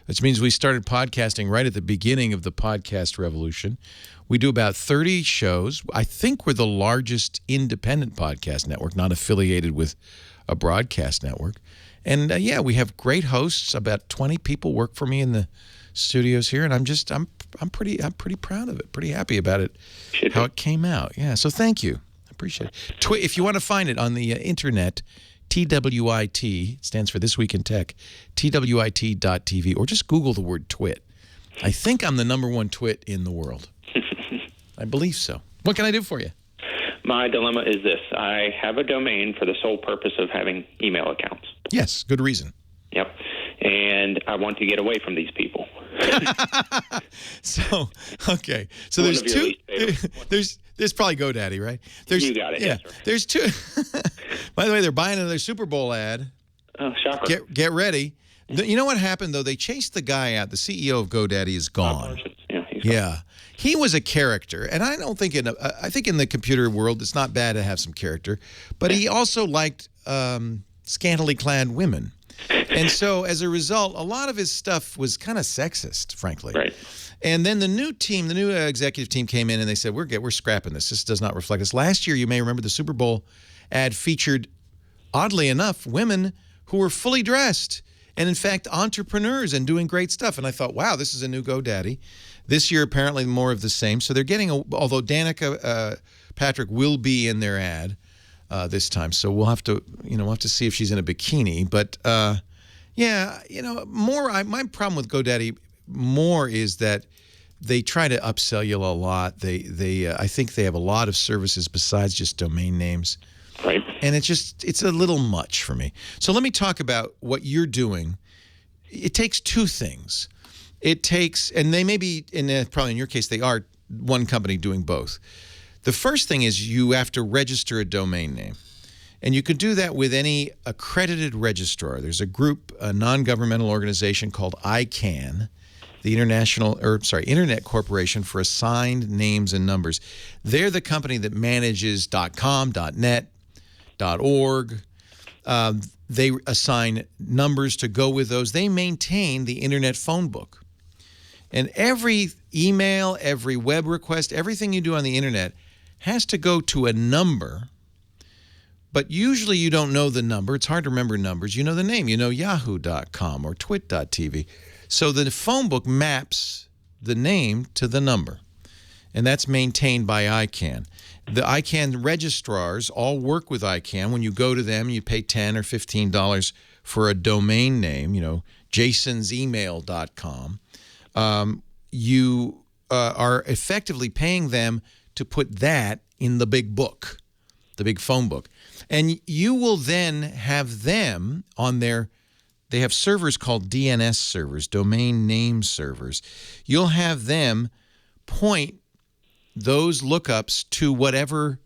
which means we started podcasting right at the beginning of the podcast revolution. We do about 30 shows. I think we're the largest independent podcast network, not affiliated with a broadcast network. And yeah, we have great hosts. About 20 people work for me in the studios here, and I'm pretty proud of it. Pretty happy about it, how it came out. Yeah, so thank you. I appreciate it. If you want to find it on the internet, TWIT, it stands for This Week in Tech, TWIT.tv, or just Google the word twit. I think I'm the #1 twit in the world. I believe so. What can I do for you? My dilemma is this. I have a domain for the sole purpose of having email accounts. Yes, good reason. Yep. And I want to get away from these people. So, okay. So there's two. There's probably GoDaddy, right? You got it. Yeah. Yes, sir. There's two. By the way, they're buying another Super Bowl ad. Oh, shocker. Get ready. You know what happened, though? They chased the guy out. The CEO of GoDaddy is gone. Yeah. He was a character, and I don't think I think in the computer world it's not bad to have some character, but he also liked scantily clad women. And so as a result, a lot of his stuff was kind of sexist, frankly. Right. And then the new executive team came in and they said, we're scrapping this. This does not reflect us. Last year, you may remember the Super Bowl ad featured, oddly enough, women who were fully dressed and, in fact, entrepreneurs and doing great stuff. And I thought, wow, this is a new GoDaddy. This year, apparently, more of the same. So they're getting, although Danica Patrick will be in their ad this time. So we'll have to see if she's in a bikini. But, yeah, my problem with GoDaddy more is that they try to upsell you a lot. I think they have a lot of services besides just domain names. Right. And it's a little much for me. So let me talk about what you're doing. It takes two things. It takes, and they may be, probably in your case, they are one company doing both. The first thing is you have to register a domain name. And you can do that with any accredited registrar. There's a group, a non-governmental organization called ICANN, the Internet Corporation for Assigned Names and Numbers. They're the company that manages .com, .net, .org. They assign numbers to go with those. They maintain the Internet phone book. And every email, every web request, everything you do on the Internet has to go to a number. But usually you don't know the number. It's hard to remember numbers. You know the name. You know yahoo.com or twit.tv. So the phone book maps the name to the number. And that's maintained by ICANN. The ICANN registrars all work with ICANN. When you go to them, you pay $10 or $15 for a domain name, jasonsemail.com. You are effectively paying them to put that in the big book, the big phone book. And you will then have them on they have servers called DNS servers, domain name servers. You'll have them point those lookups to whatever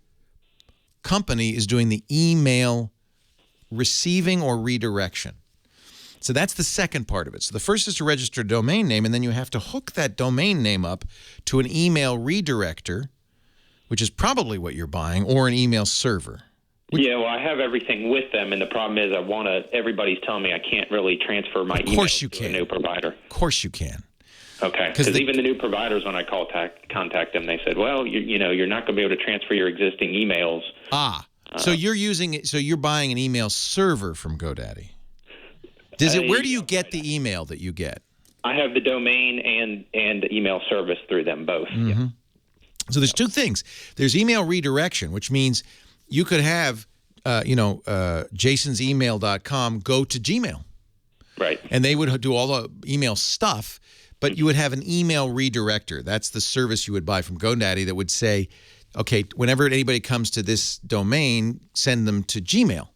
company is doing the email receiving or redirection. So that's the second part of it. So the first is to register a domain name, and then you have to hook that domain name up to an email redirector, which is probably what you're buying, or an email server. Yeah, well, I have everything with them, and the problem is everybody's telling me I can't really transfer my email to a new provider. Of course you can. Okay, because even the new providers, when I contact them, they said, well, you're not going to be able to transfer your existing emails. So you're buying an email server from GoDaddy. Where do you get the email that you get? I have the domain and email service through them both. Mm-hmm. Yeah. So there's two things. There's email redirection, which means you could have, jasonsemail.com go to Gmail. Right. And they would do all the email stuff, but you would have an email redirector. That's the service you would buy from GoDaddy that would say, okay, whenever anybody comes to this domain, send them to Gmail.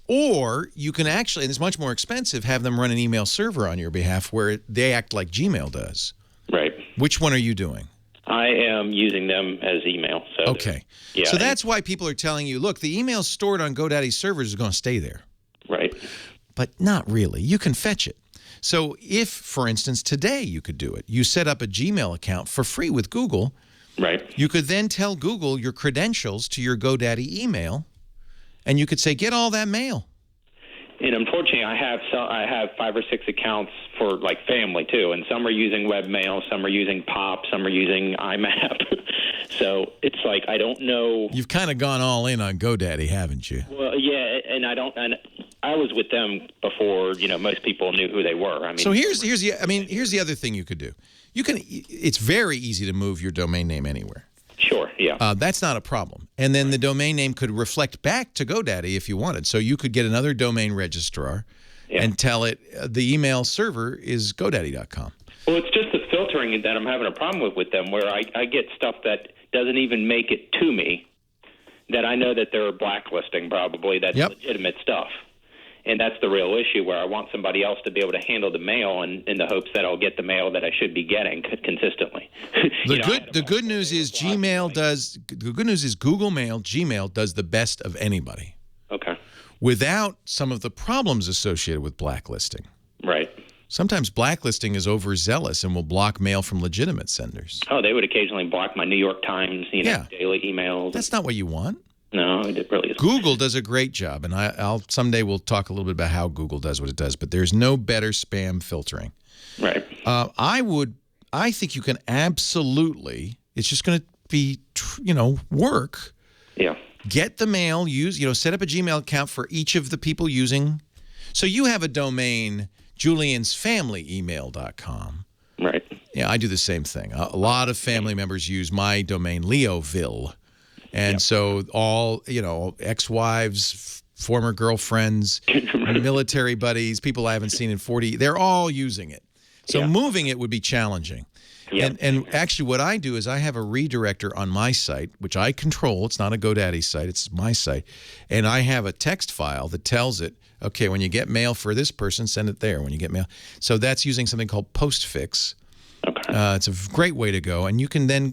Or you can actually, and it's much more expensive, have them run an email server on your behalf where they act like Gmail does. Right. Which one are you doing? I am using them as email. Okay. Yeah. So that's why people are telling you, look, the email stored on GoDaddy's servers is going to stay there. but not really. You can fetch it. So if, for instance, today you could do it, you set up a Gmail account for free with Google. Right. You could then tell Google your credentials to your GoDaddy email, and you could say, get all that mail. And unfortunately, I have 5 or 6 accounts for like family too, and some are using webmail, some are using Pop, some are using IMAP. So it's like I don't know. You've kind of gone all in on GoDaddy, haven't you? Well, yeah, and I was with them before. Most people knew who they were. I mean, so here's the other thing you could do. It's very easy to move your domain name anywhere. Sure, yeah. That's not a problem. And then the domain name could reflect back to GoDaddy if you wanted. So you could get another domain registrar and tell it the email server is GoDaddy.com. Well, it's just the filtering that I'm having a problem with them, where I get stuff that doesn't even make it to me, that I know that they're blacklisting probably, that's legitimate stuff. And that's the real issue, where I want somebody else to be able to handle the mail in the hopes that I'll get the mail that I should be getting consistently. The good news is Google Mail, Gmail does the best of anybody. Okay. Without some of the problems associated with blacklisting. Right. Sometimes blacklisting is overzealous and will block mail from legitimate senders. Oh, they would occasionally block my New York Times, daily emails. That's not what you want. No, it really isn't. Google does a great job, and I'll someday we'll talk a little bit about how Google does what it does, but there's no better spam filtering. Right. I think you can absolutely, it's just going to be, work. Yeah. Get the mail, set up a Gmail account for each of the people using. So you have a domain, juliansfamilyemail.com. Right. Yeah, I do the same thing. A lot of family members use my domain, Leoville. And so all, ex-wives, former girlfriends, military buddies, people I haven't seen in 40, they're all using it. So moving it would be challenging. Yep. And actually what I do is I have a redirector on my site, which I control. It's not a GoDaddy site. It's my site. And I have a text file that tells it, okay, when you get mail for this person, send it there. When you get mail. So that's using something called Postfix. Okay. It's a great way to go. And you can then,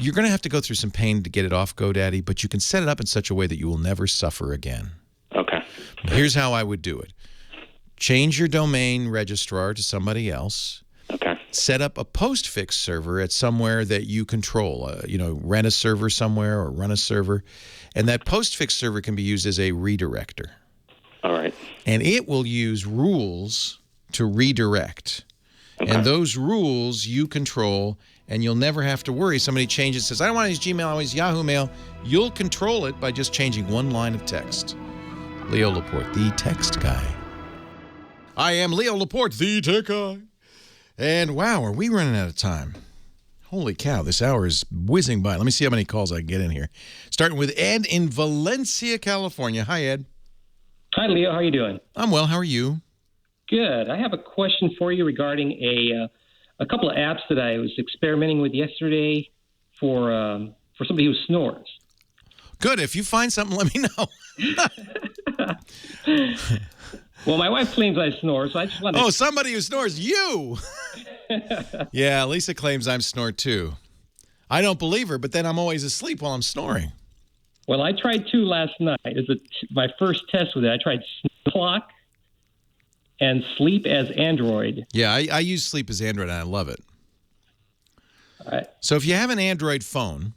you're going to have to go through some pain to get it off GoDaddy, but you can set it up in such a way that you will never suffer again. Okay. Here's how I would do it. Change your domain registrar to somebody else. Okay. Set up a postfix server at somewhere that you control. Rent a server somewhere or run a server. And that postfix server can be used as a redirector. All right. And it will use rules to redirect. Okay. And those rules you control, and you'll never have to worry. Somebody changes, says, I don't want to use Gmail, I want to use Yahoo Mail. You'll control it by just changing one line of text. Leo Laporte, the text guy. I am Leo Laporte, the tech guy. And wow, are we running out of time? Holy cow, this hour is whizzing by. Let me see how many calls I can get in here. Starting with Ed in Valencia, California. Hi, Ed. Hi, Leo. How are you doing? I'm well. How are you? Good. I have a question for you regarding a couple of apps that I was experimenting with yesterday for somebody who snores. Good. If you find something, let me know. Well, my wife claims I snore, so I just want to... Oh, somebody who snores. You! Yeah, Lisa claims I'm snore too. I don't believe her, but then I'm always asleep while I'm snoring. Well, I tried two last night. My first test with it. I tried Snore Clock and Sleep as Android. Yeah, I use Sleep as Android, and I love it. All right. So if you have an Android phone,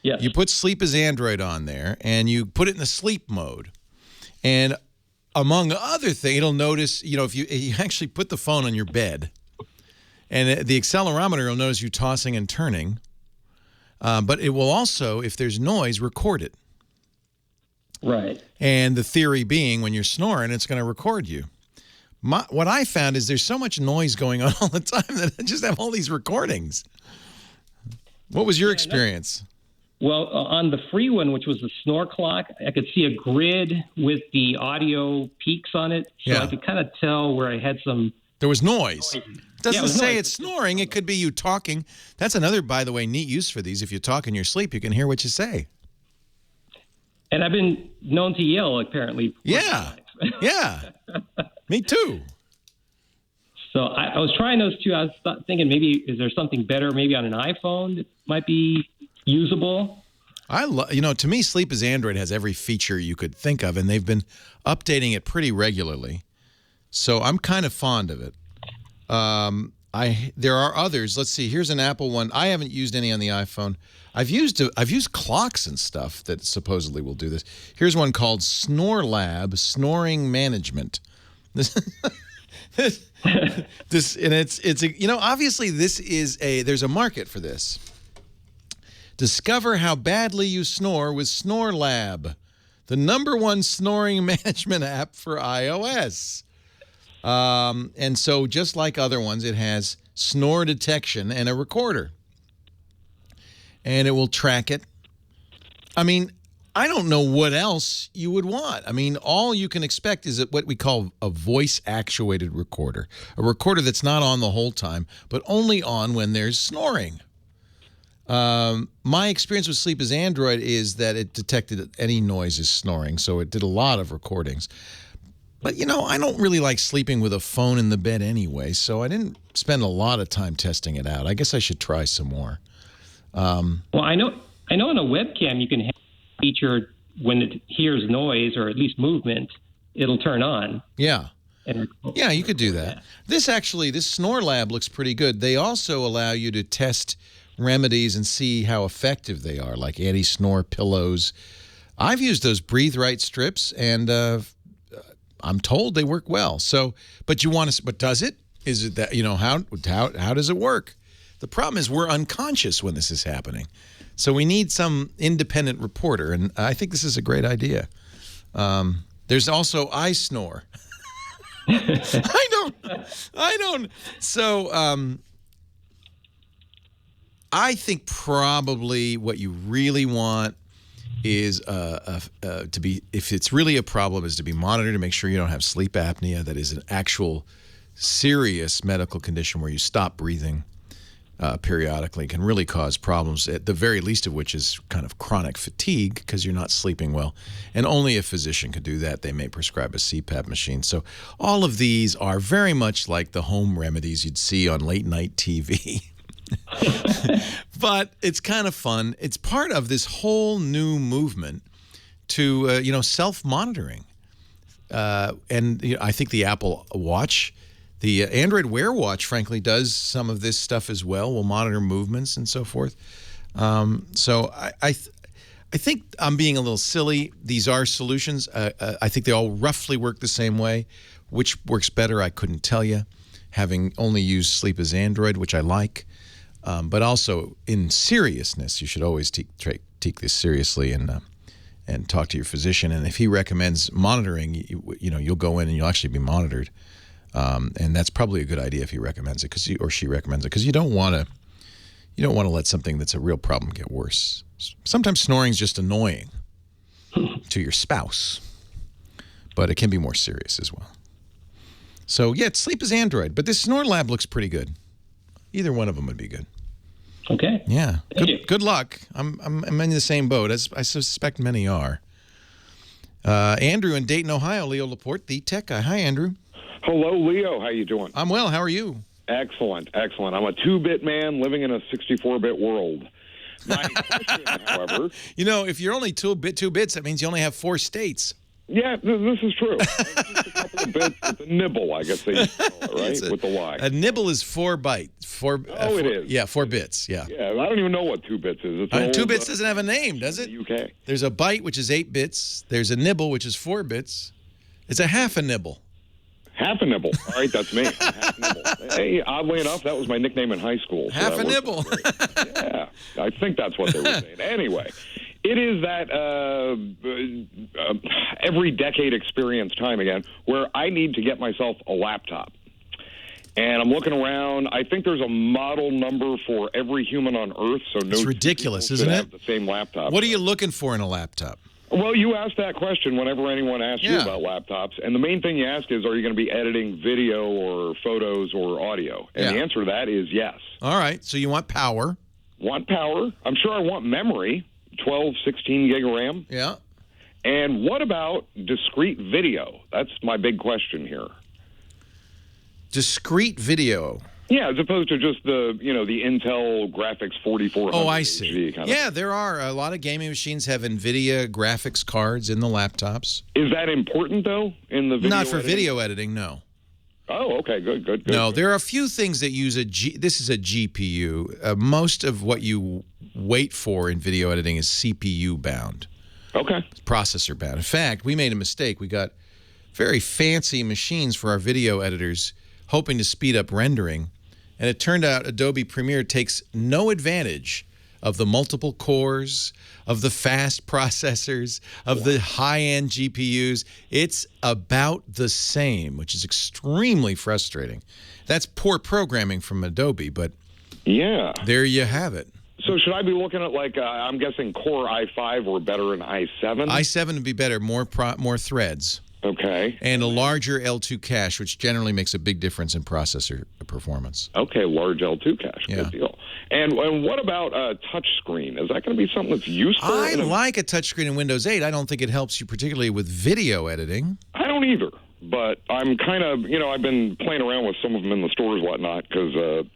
yes, you put Sleep as Android on there, and you put it in the sleep mode. And among other things, it'll notice, if you actually put the phone on your bed, and the accelerometer will notice you tossing and turning, but it will also, if there's noise, record it. Right. And the theory being, when you're snoring, it's going to record you. What I found is there's so much noise going on all the time that I just have all these recordings. What was your experience? Well, on the free one, which was the Snore Clock, I could see a grid with the audio peaks on it, so I could kind of tell where I had some... There was noise. It doesn't say noise. It's snoring. It could be you talking. That's another, by the way, neat use for these. If you talk in your sleep, you can hear what you say. And I've been known to yell, apparently. Yeah. Yeah. Me too. So I was trying those two. I was thinking maybe, is there something better maybe on an iPhone that might be usable? To me, Sleep as Android has every feature you could think of, and they've been updating it pretty regularly. So I'm kind of fond of it. There are others. Let's see. Here's an Apple one. I haven't used any on the iPhone. I've used clocks and stuff that supposedly will do this. Here's one called Snore Lab, Snoring Management. Obviously there's a market for this. Discover how badly you snore with Snore Lab, the #1 snoring management app for iOS. And so just like other ones, it has snore detection and a recorder. And it will track it. I mean, I don't know what else you would want. I mean, all you can expect is what we call a voice-actuated recorder, a recorder that's not on the whole time, but only on when there's snoring. My experience with Sleep as Android is that it detected any noise as snoring, so it did a lot of recordings. But, I don't really like sleeping with a phone in the bed anyway, so I didn't spend a lot of time testing it out. I guess I should try some more. Well, I know on a webcam you can have a feature when it hears noise or at least movement, it'll turn on. Yeah. Yeah, you could do that. This Snore Lab looks pretty good. They also allow you to test remedies and see how effective they are, like anti-snore pillows. I've used those Breathe Right strips, and I'm told they work well. So, but does it? Is it that, how does it work? The problem is we're unconscious when this is happening. So we need some independent reporter, and I think this is a great idea. There's also iSnore. I don't. So I think probably what you really want is if it's really a problem, is to be monitored to make sure you don't have sleep apnea. That is an actual serious medical condition where you stop breathing periodically. It can really cause problems, at the very least of which is kind of chronic fatigue because you're not sleeping well. And only a physician could do that. They may prescribe a CPAP machine. So all of these are very much like the home remedies you'd see on late night TV. But it's kind of fun. It's part of this whole new movement to, self-monitoring. And I think the Apple Watch, the Android Wear Watch, frankly, does some of this stuff as well. Will monitor movements and so forth. So I think I'm being a little silly. These are solutions. I think they all roughly work the same way. Which works better, I couldn't tell you, having only used Sleep as Android, which I like. But also, in seriousness, you should always take this seriously and talk to your physician. And if he recommends monitoring, you'll go in and you'll actually be monitored. And that's probably a good idea if he recommends it, or she recommends it, because you don't want to let something that's a real problem get worse. Sometimes snoring is just annoying to your spouse, but it can be more serious as well. So yeah, Sleep as Android, but this Snore Lab looks pretty good. Either one of them would be good. Okay. Yeah. Good luck. I'm in the same boat, as I suspect many are. Andrew in Dayton, Ohio. Leo Laporte, the tech guy. Hi, Andrew. Hello, Leo. How you doing? I'm well. How are you? Excellent. I'm a 2-bit man living in a 64-bit world. My question, however... if you're only 2 bits, that means you only have 4 states. Yeah, this is true. Just a couple of bits. It's a nibble, I guess they used to call it, right? With the Y. A nibble is 4 bytes. It is. Yeah, 4 bits. Yeah. Yeah, I don't even know what 2 bits is. 2 bits doesn't have a name, does it? UK. There's a byte, which is 8 bits. There's a nibble, which is 4 bits. It's a half a nibble. Half a nibble. All right, that's me. Half a nibble. Hey, oddly enough, that was my nickname in high school. So half a nibble. Yeah, I think that's what they were saying. Anyway, it is that every decade experience time again where I need to get myself a laptop. And I'm looking around. I think there's a model number for every human on Earth. So it's ridiculous, isn't it? The same laptop. What are you looking for in a laptop? Well, you ask that question whenever anyone asks you about laptops. And the main thing you ask is, are you going to be editing video or photos or audio? And the answer to that is yes. All right. So you want power. Want power. I'm sure I want memory, 12, 16 gig of RAM. Yeah. And what about discrete video? That's my big question here. Discrete video. Yeah, as opposed to just the Intel graphics 4400. Oh, I see. Kind yeah, there are a lot of gaming machines have NVIDIA graphics cards in the laptops. Is that important, though, in the video Not for editing? video editing, no. Oh, okay, good. No, there are a few things that use this is a GPU. Most of what you wait for in video editing is CPU bound. Okay. Processor bound. In fact, we made a mistake. We got very fancy machines for our video editors, hoping to speed up rendering. And it turned out Adobe Premiere takes no advantage of the multiple cores, of the fast processors, of the high-end GPUs. It's about the same, which is extremely frustrating. That's poor programming from Adobe, but yeah, there you have it. So should I be looking at, like, I'm guessing Core i5 or better in i7? i7 would be better, more threads. Okay. And a larger L2 cache, which generally makes a big difference in processor performance. Okay, large L2 cache. Yeah. Good deal. And what about a touch screen? Is that going to be something that's useful? I like a touchscreen in Windows 8. I don't think it helps you particularly with video editing. I don't either. But I'm kind of, I've been playing around with some of them in the stores and whatnot because,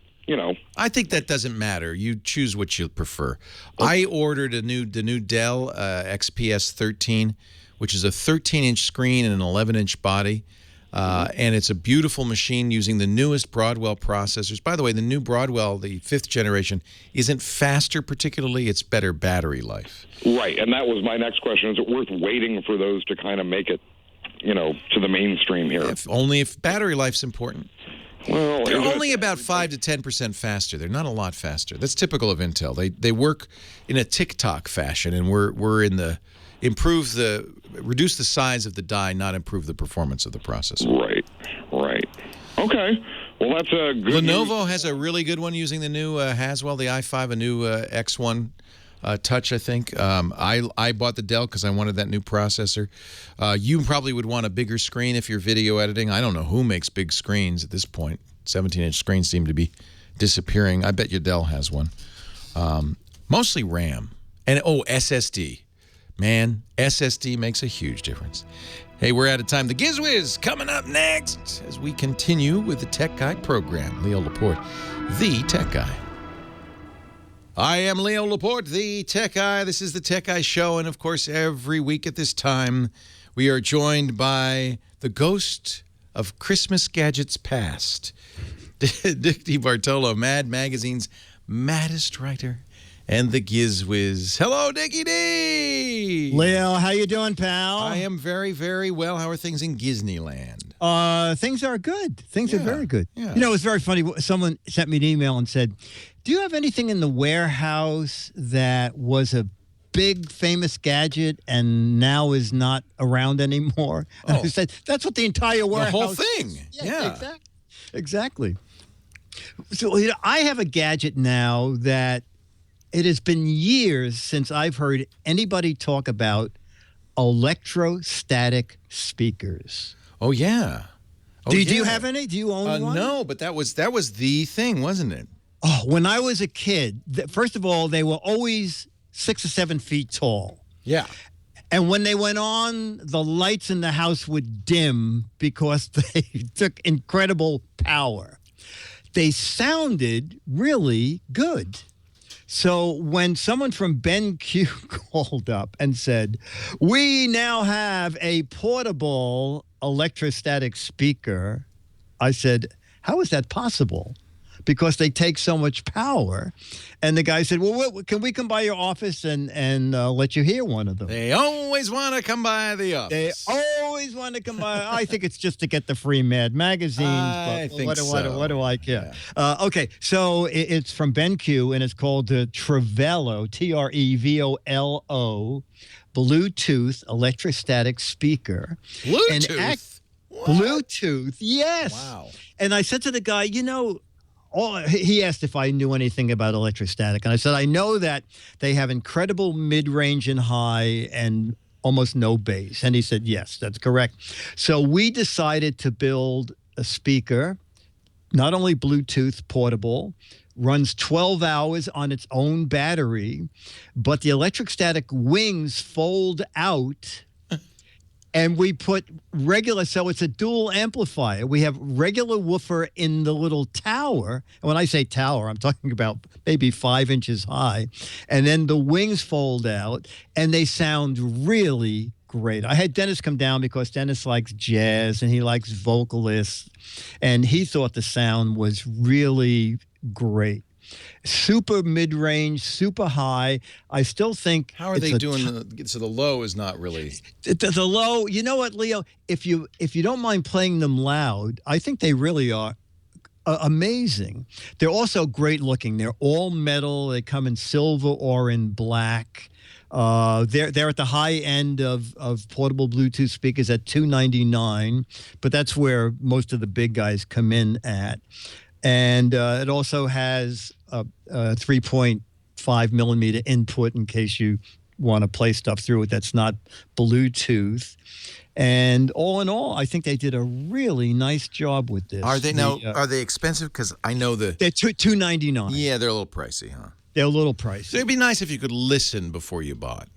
I think that doesn't matter. You choose what you prefer. I ordered the new Dell XPS 13, which is a 13-inch screen and an 11-inch body. And it's a beautiful machine using the newest Broadwell processors. By the way, the new Broadwell, the 5th generation, isn't faster particularly. It's better battery life. Right, and that was my next question. Is it worth waiting for those to kind of make it, to the mainstream here? Only if battery life's important. Well, they're only about 5 to 10% faster. They're not a lot faster. That's typical of Intel. They work in a tick-tock fashion, and we're in the reduce the size of the die, not improve the performance of the processor. Right. Okay. Well, that's a good Lenovo has a really good one using the new Haswell, the i5, a new X1 Touch, I think. I bought the Dell because I wanted that new processor. You probably would want a bigger screen if you're video editing. I don't know who makes big screens at this point. 17-inch screens seem to be disappearing. I bet your Dell has one. Mostly RAM. And, SSD. Man, SSD makes a huge difference. Hey, we're out of time. The GizWiz coming up next as we continue with the Tech Guy program. Leo Laporte, the Tech Guy. I am Leo Laporte, the Tech Guy. This is the Tech Guy Show, and of course, every week at this time, we are joined by the ghost of Christmas gadgets past, Dick DeBartolo, Mad Magazine's maddest writer, and the GizWiz. Hello, Dickie D. Leo, how you doing, pal? I am very, very well. How are things in Disneyland? Things are good. Things are very good. Yeah. It's very funny. Someone sent me an email and said, do you have anything in the warehouse that was a big famous gadget and now is not around anymore? And I said, that's what the entire warehouse The whole thing. Yeah. Exactly. So I have a gadget now that it has been years since I've heard anybody talk about electrostatic speakers. Oh, yeah. Do you have any? Do you own one? No, but that was the thing, wasn't it? Oh, when I was a kid, first of all, they were always 6 or 7 feet tall. Yeah. And when they went on, the lights in the house would dim because they took incredible power. They sounded really good. So when someone from BenQ called up and said, we now have a portable electrostatic speaker, I said, how is that possible? Because they take so much power. And the guy said, well, can we come by your office and let you hear one of them? They always want to come by the office. They always want to come by. I think it's just to get the free Mad magazines. I think what do I care? Yeah. Okay, so it's from BenQ, and it's called the Trevolo, Trevolo, Bluetooth electrostatic speaker. Bluetooth? Bluetooth, yes. Wow. And I said to the guy, he asked if I knew anything about electrostatic. And I said, I know that they have incredible mid-range and high and almost no bass. And he said, yes, that's correct. So we decided to build a speaker, not only Bluetooth portable, runs 12 hours on its own battery, but the electrostatic wings fold out And we put regular, so it's a dual amplifier. We have regular woofer in the little tower. And when I say tower, I'm talking about maybe 5 inches high. And then the wings fold out, and they sound really great. I had Dennis come down because Dennis likes jazz and he likes vocalists. And he thought the sound was really great. Super mid-range, super high. I still think. How are they doing? So the low is not really. The low. You know what, Leo? If you don't mind playing them loud, I think they really are amazing. They're also great looking. They're all metal. They come in silver or in black. They're at the high end of portable Bluetooth speakers at $299, but that's where most of the big guys come in at. And it also has a 3.5 millimeter input in case you want to play stuff through it that's not Bluetooth. And all in all, I think they did a really nice job with this. Are they are they expensive? Because I know they're $299. Yeah, they're a little pricey, huh? They're a little pricey. So it'd be nice if you could listen before you bought.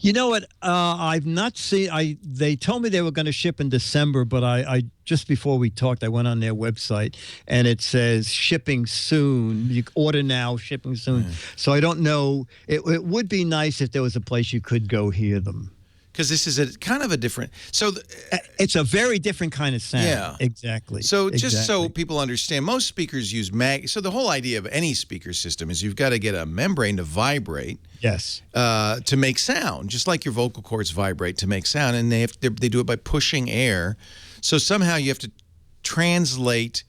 You know what? I've not seen. They told me they were going to ship in December, but I just before we talked, I went on their website and it says shipping soon. You can order now, shipping soon. So I don't know. It would be nice if there was a place you could go hear them. Because this is a kind of a different. So it's a very different kind of sound. Yeah, exactly. So just so people understand, most speakers use So the whole idea of any speaker system is you've got to get a membrane to vibrate. Yes. To make sound, just like your vocal cords vibrate to make sound, and they do it by pushing air. So somehow you have to translate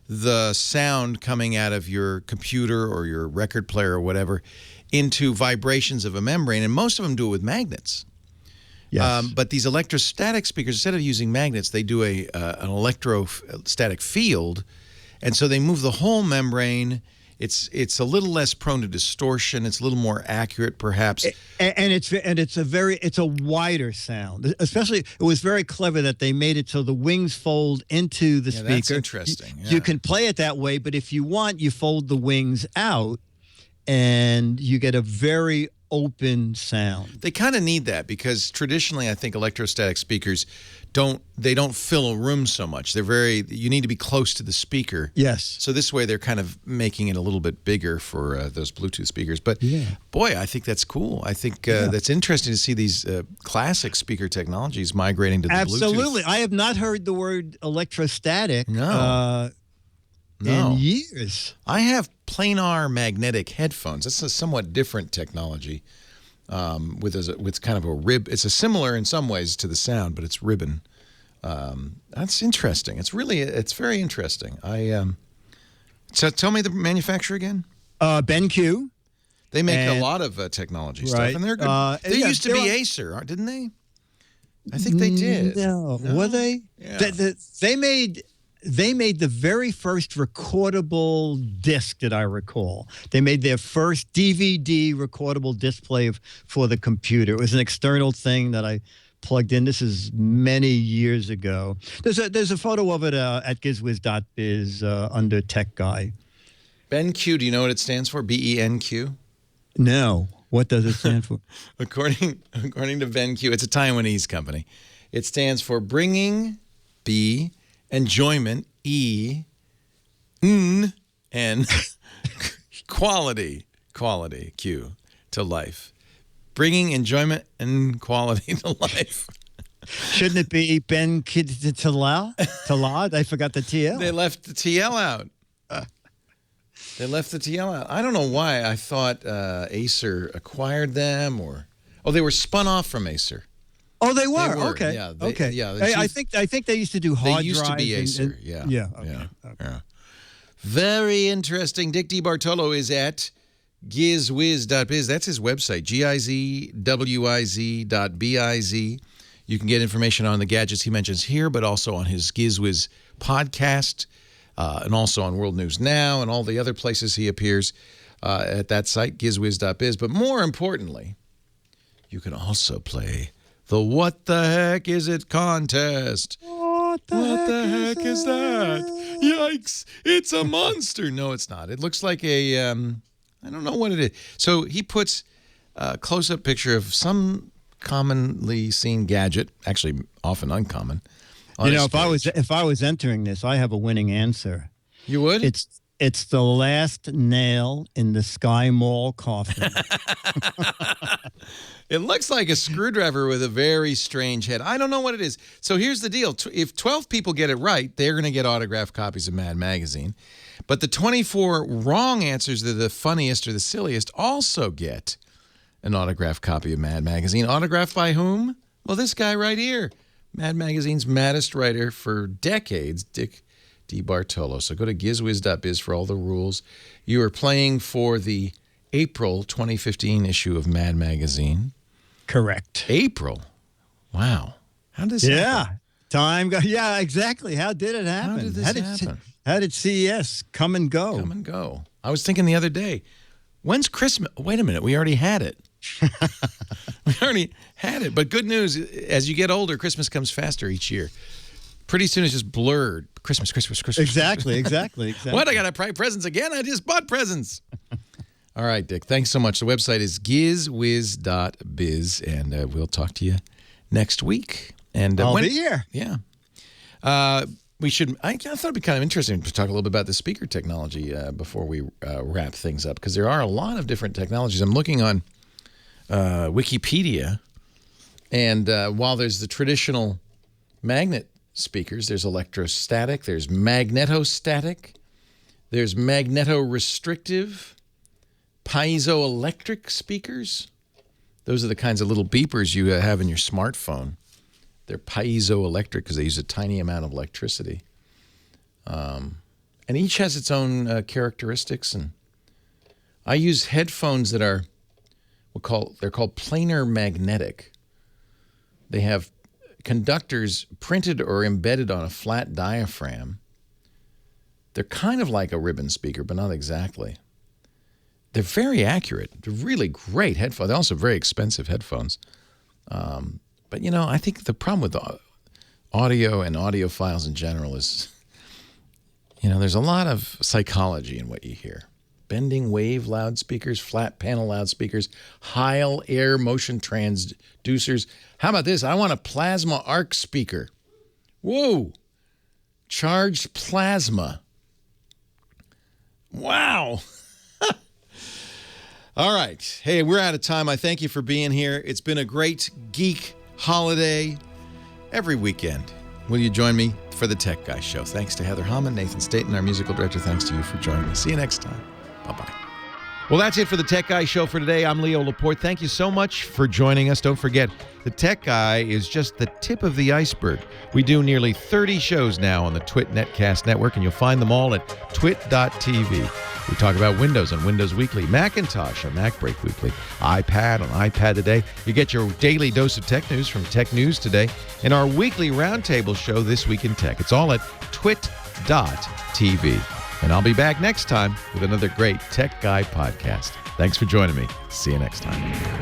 the sound coming out of your computer or your record player or whatever into vibrations of a membrane, and most of them do it with magnets. Yes. But these electrostatic speakers, instead of using magnets, they do an electrostatic field, and so they move the whole membrane. It's a little less prone to distortion. It's a little more accurate, perhaps. And it's a wider sound. Especially, it was very clever that they made it so the wings fold into the speaker. That's interesting. You can play it that way, but if you want, you fold the wings out, and you get a very open sound. They kind of need that because traditionally, I think electrostatic speakers don't fill a room so much. You need to be close to the speaker. Yes. So this way, they're kind of making it a little bit bigger for those Bluetooth speakers. But boy, I think that's cool. I think that's interesting to see these classic speaker technologies migrating to the Bluetooth. Absolutely. I have not heard the word electrostatic. No. In years. I have planar magnetic headphones. That's a somewhat different technology with kind of a rib. It's similar in some ways to the sound, but it's ribbon. That's interesting. It's very interesting. So tell me the manufacturer again. BenQ. They make a lot of technology stuff, and they're good. They used to be Acer, didn't they? I think they did. No. Were they? Yeah. They made the very first recordable disc that I recall. They made their first DVD recordable display for the computer. It was an external thing that I plugged in. This is many years ago. There's a photo of it at gizwiz.biz under Tech Guy. BenQ, do you know what it stands for? BENQ? No. What does it stand for? According to BenQ, it's a Taiwanese company. It stands for bringing enjoyment, and quality, Q, to life. Bringing enjoyment and quality to life. Shouldn't it be Ben Talad? I forgot the TL. They left the TL out. I don't know why. I thought Acer acquired them they were spun off from Acer. Oh, they were? Okay. Yeah. Okay. Yeah. I think they used to do hard drives. They used to be Acer. Yeah. Okay. Yeah. Very interesting. Dick DeBartolo is at gizwiz.biz. That's his website, gizwiz.biz. You can get information on the gadgets he mentions here, but also on his GizWiz podcast, and also on World News Now and all the other places he appears at that site, gizwiz.biz. But more importantly, you can also play the What the Heck Is It contest. What the heck is that? Yikes, it's a monster. No, it's not. It looks like I don't know what it is. So he puts a close-up picture of some commonly seen gadget, actually often uncommon. You know, if I was entering this, I have a winning answer. You would? It's the last nail in the Sky Mall coffin. It looks like a screwdriver with a very strange head. I don't know what it is. So here's the deal. If 12 people get it right, they're going to get autographed copies of Mad Magazine. But the 24 wrong answers that are the funniest or the silliest also get an autographed copy of Mad Magazine. Autographed by whom? Well, this guy right here. Mad Magazine's maddest writer for decades, Dick DeBartolo. So go to gizwiz.biz for all the rules. You are playing for the April 2015 issue of Mad Magazine. Correct. April. Wow. How does that happen? Time go. Yeah, exactly. How did it happen? How did this happen? How did CES come and go? Come and go. I was thinking the other day, when's Christmas? Wait a minute. We already had it. We already had it. But good news, as you get older, Christmas comes faster each year. Pretty soon it's just blurred. Christmas. Exactly. What? I got to buy presents again? I just bought presents. All right, Dick. Thanks so much. The website is gizwiz.biz, and we'll talk to you next week. And I'll be here. Yeah. We should. I thought it'd be kind of interesting to talk a little bit about the speaker technology before we wrap things up, because there are a lot of different technologies. I'm looking on Wikipedia, and while there's the traditional magnet speakers, there's electrostatic, there's magnetostatic, there's magnetorestrictive, piezoelectric speakers. Those are the kinds of little beepers you have in your smartphone. They're piezoelectric because they use a tiny amount of electricity. And each has its own characteristics. And I use headphones that are, they're called planar magnetic. They have conductors printed or embedded on a flat diaphragm. They're kind of like a ribbon speaker, but not exactly. They're very accurate. They're really great headphones. They're also very expensive headphones. But, you know, I think the problem with audio and audiophiles in general is, you know, there's a lot of psychology in what you hear. Bending wave loudspeakers, flat panel loudspeakers, Heil air motion transducers. How about this? I want a plasma arc speaker. Whoa. Charged plasma. Wow. All right. Hey, we're out of time. I thank you for being here. It's been a great geek holiday every weekend. Will you join me for the Tech Guy Show? Thanks to Heather Hammond, Nathan Staten, our musical director. Thanks to you for joining me. See you next time. Bye-bye. Well, that's it for the Tech Guy Show for today. I'm Leo Laporte. Thank you so much for joining us. Don't forget, the Tech Guy is just the tip of the iceberg. We do nearly 30 shows now on the Twit Netcast Network, and you'll find them all at twit.tv. We talk about Windows on Windows Weekly, Macintosh on Mac Break Weekly, iPad on iPad Today. You get your daily dose of tech news from Tech News Today, and our weekly roundtable show, This Week in Tech. It's all at twit.tv. And I'll be back next time with another great Tech Guy podcast. Thanks for joining me. See you next time.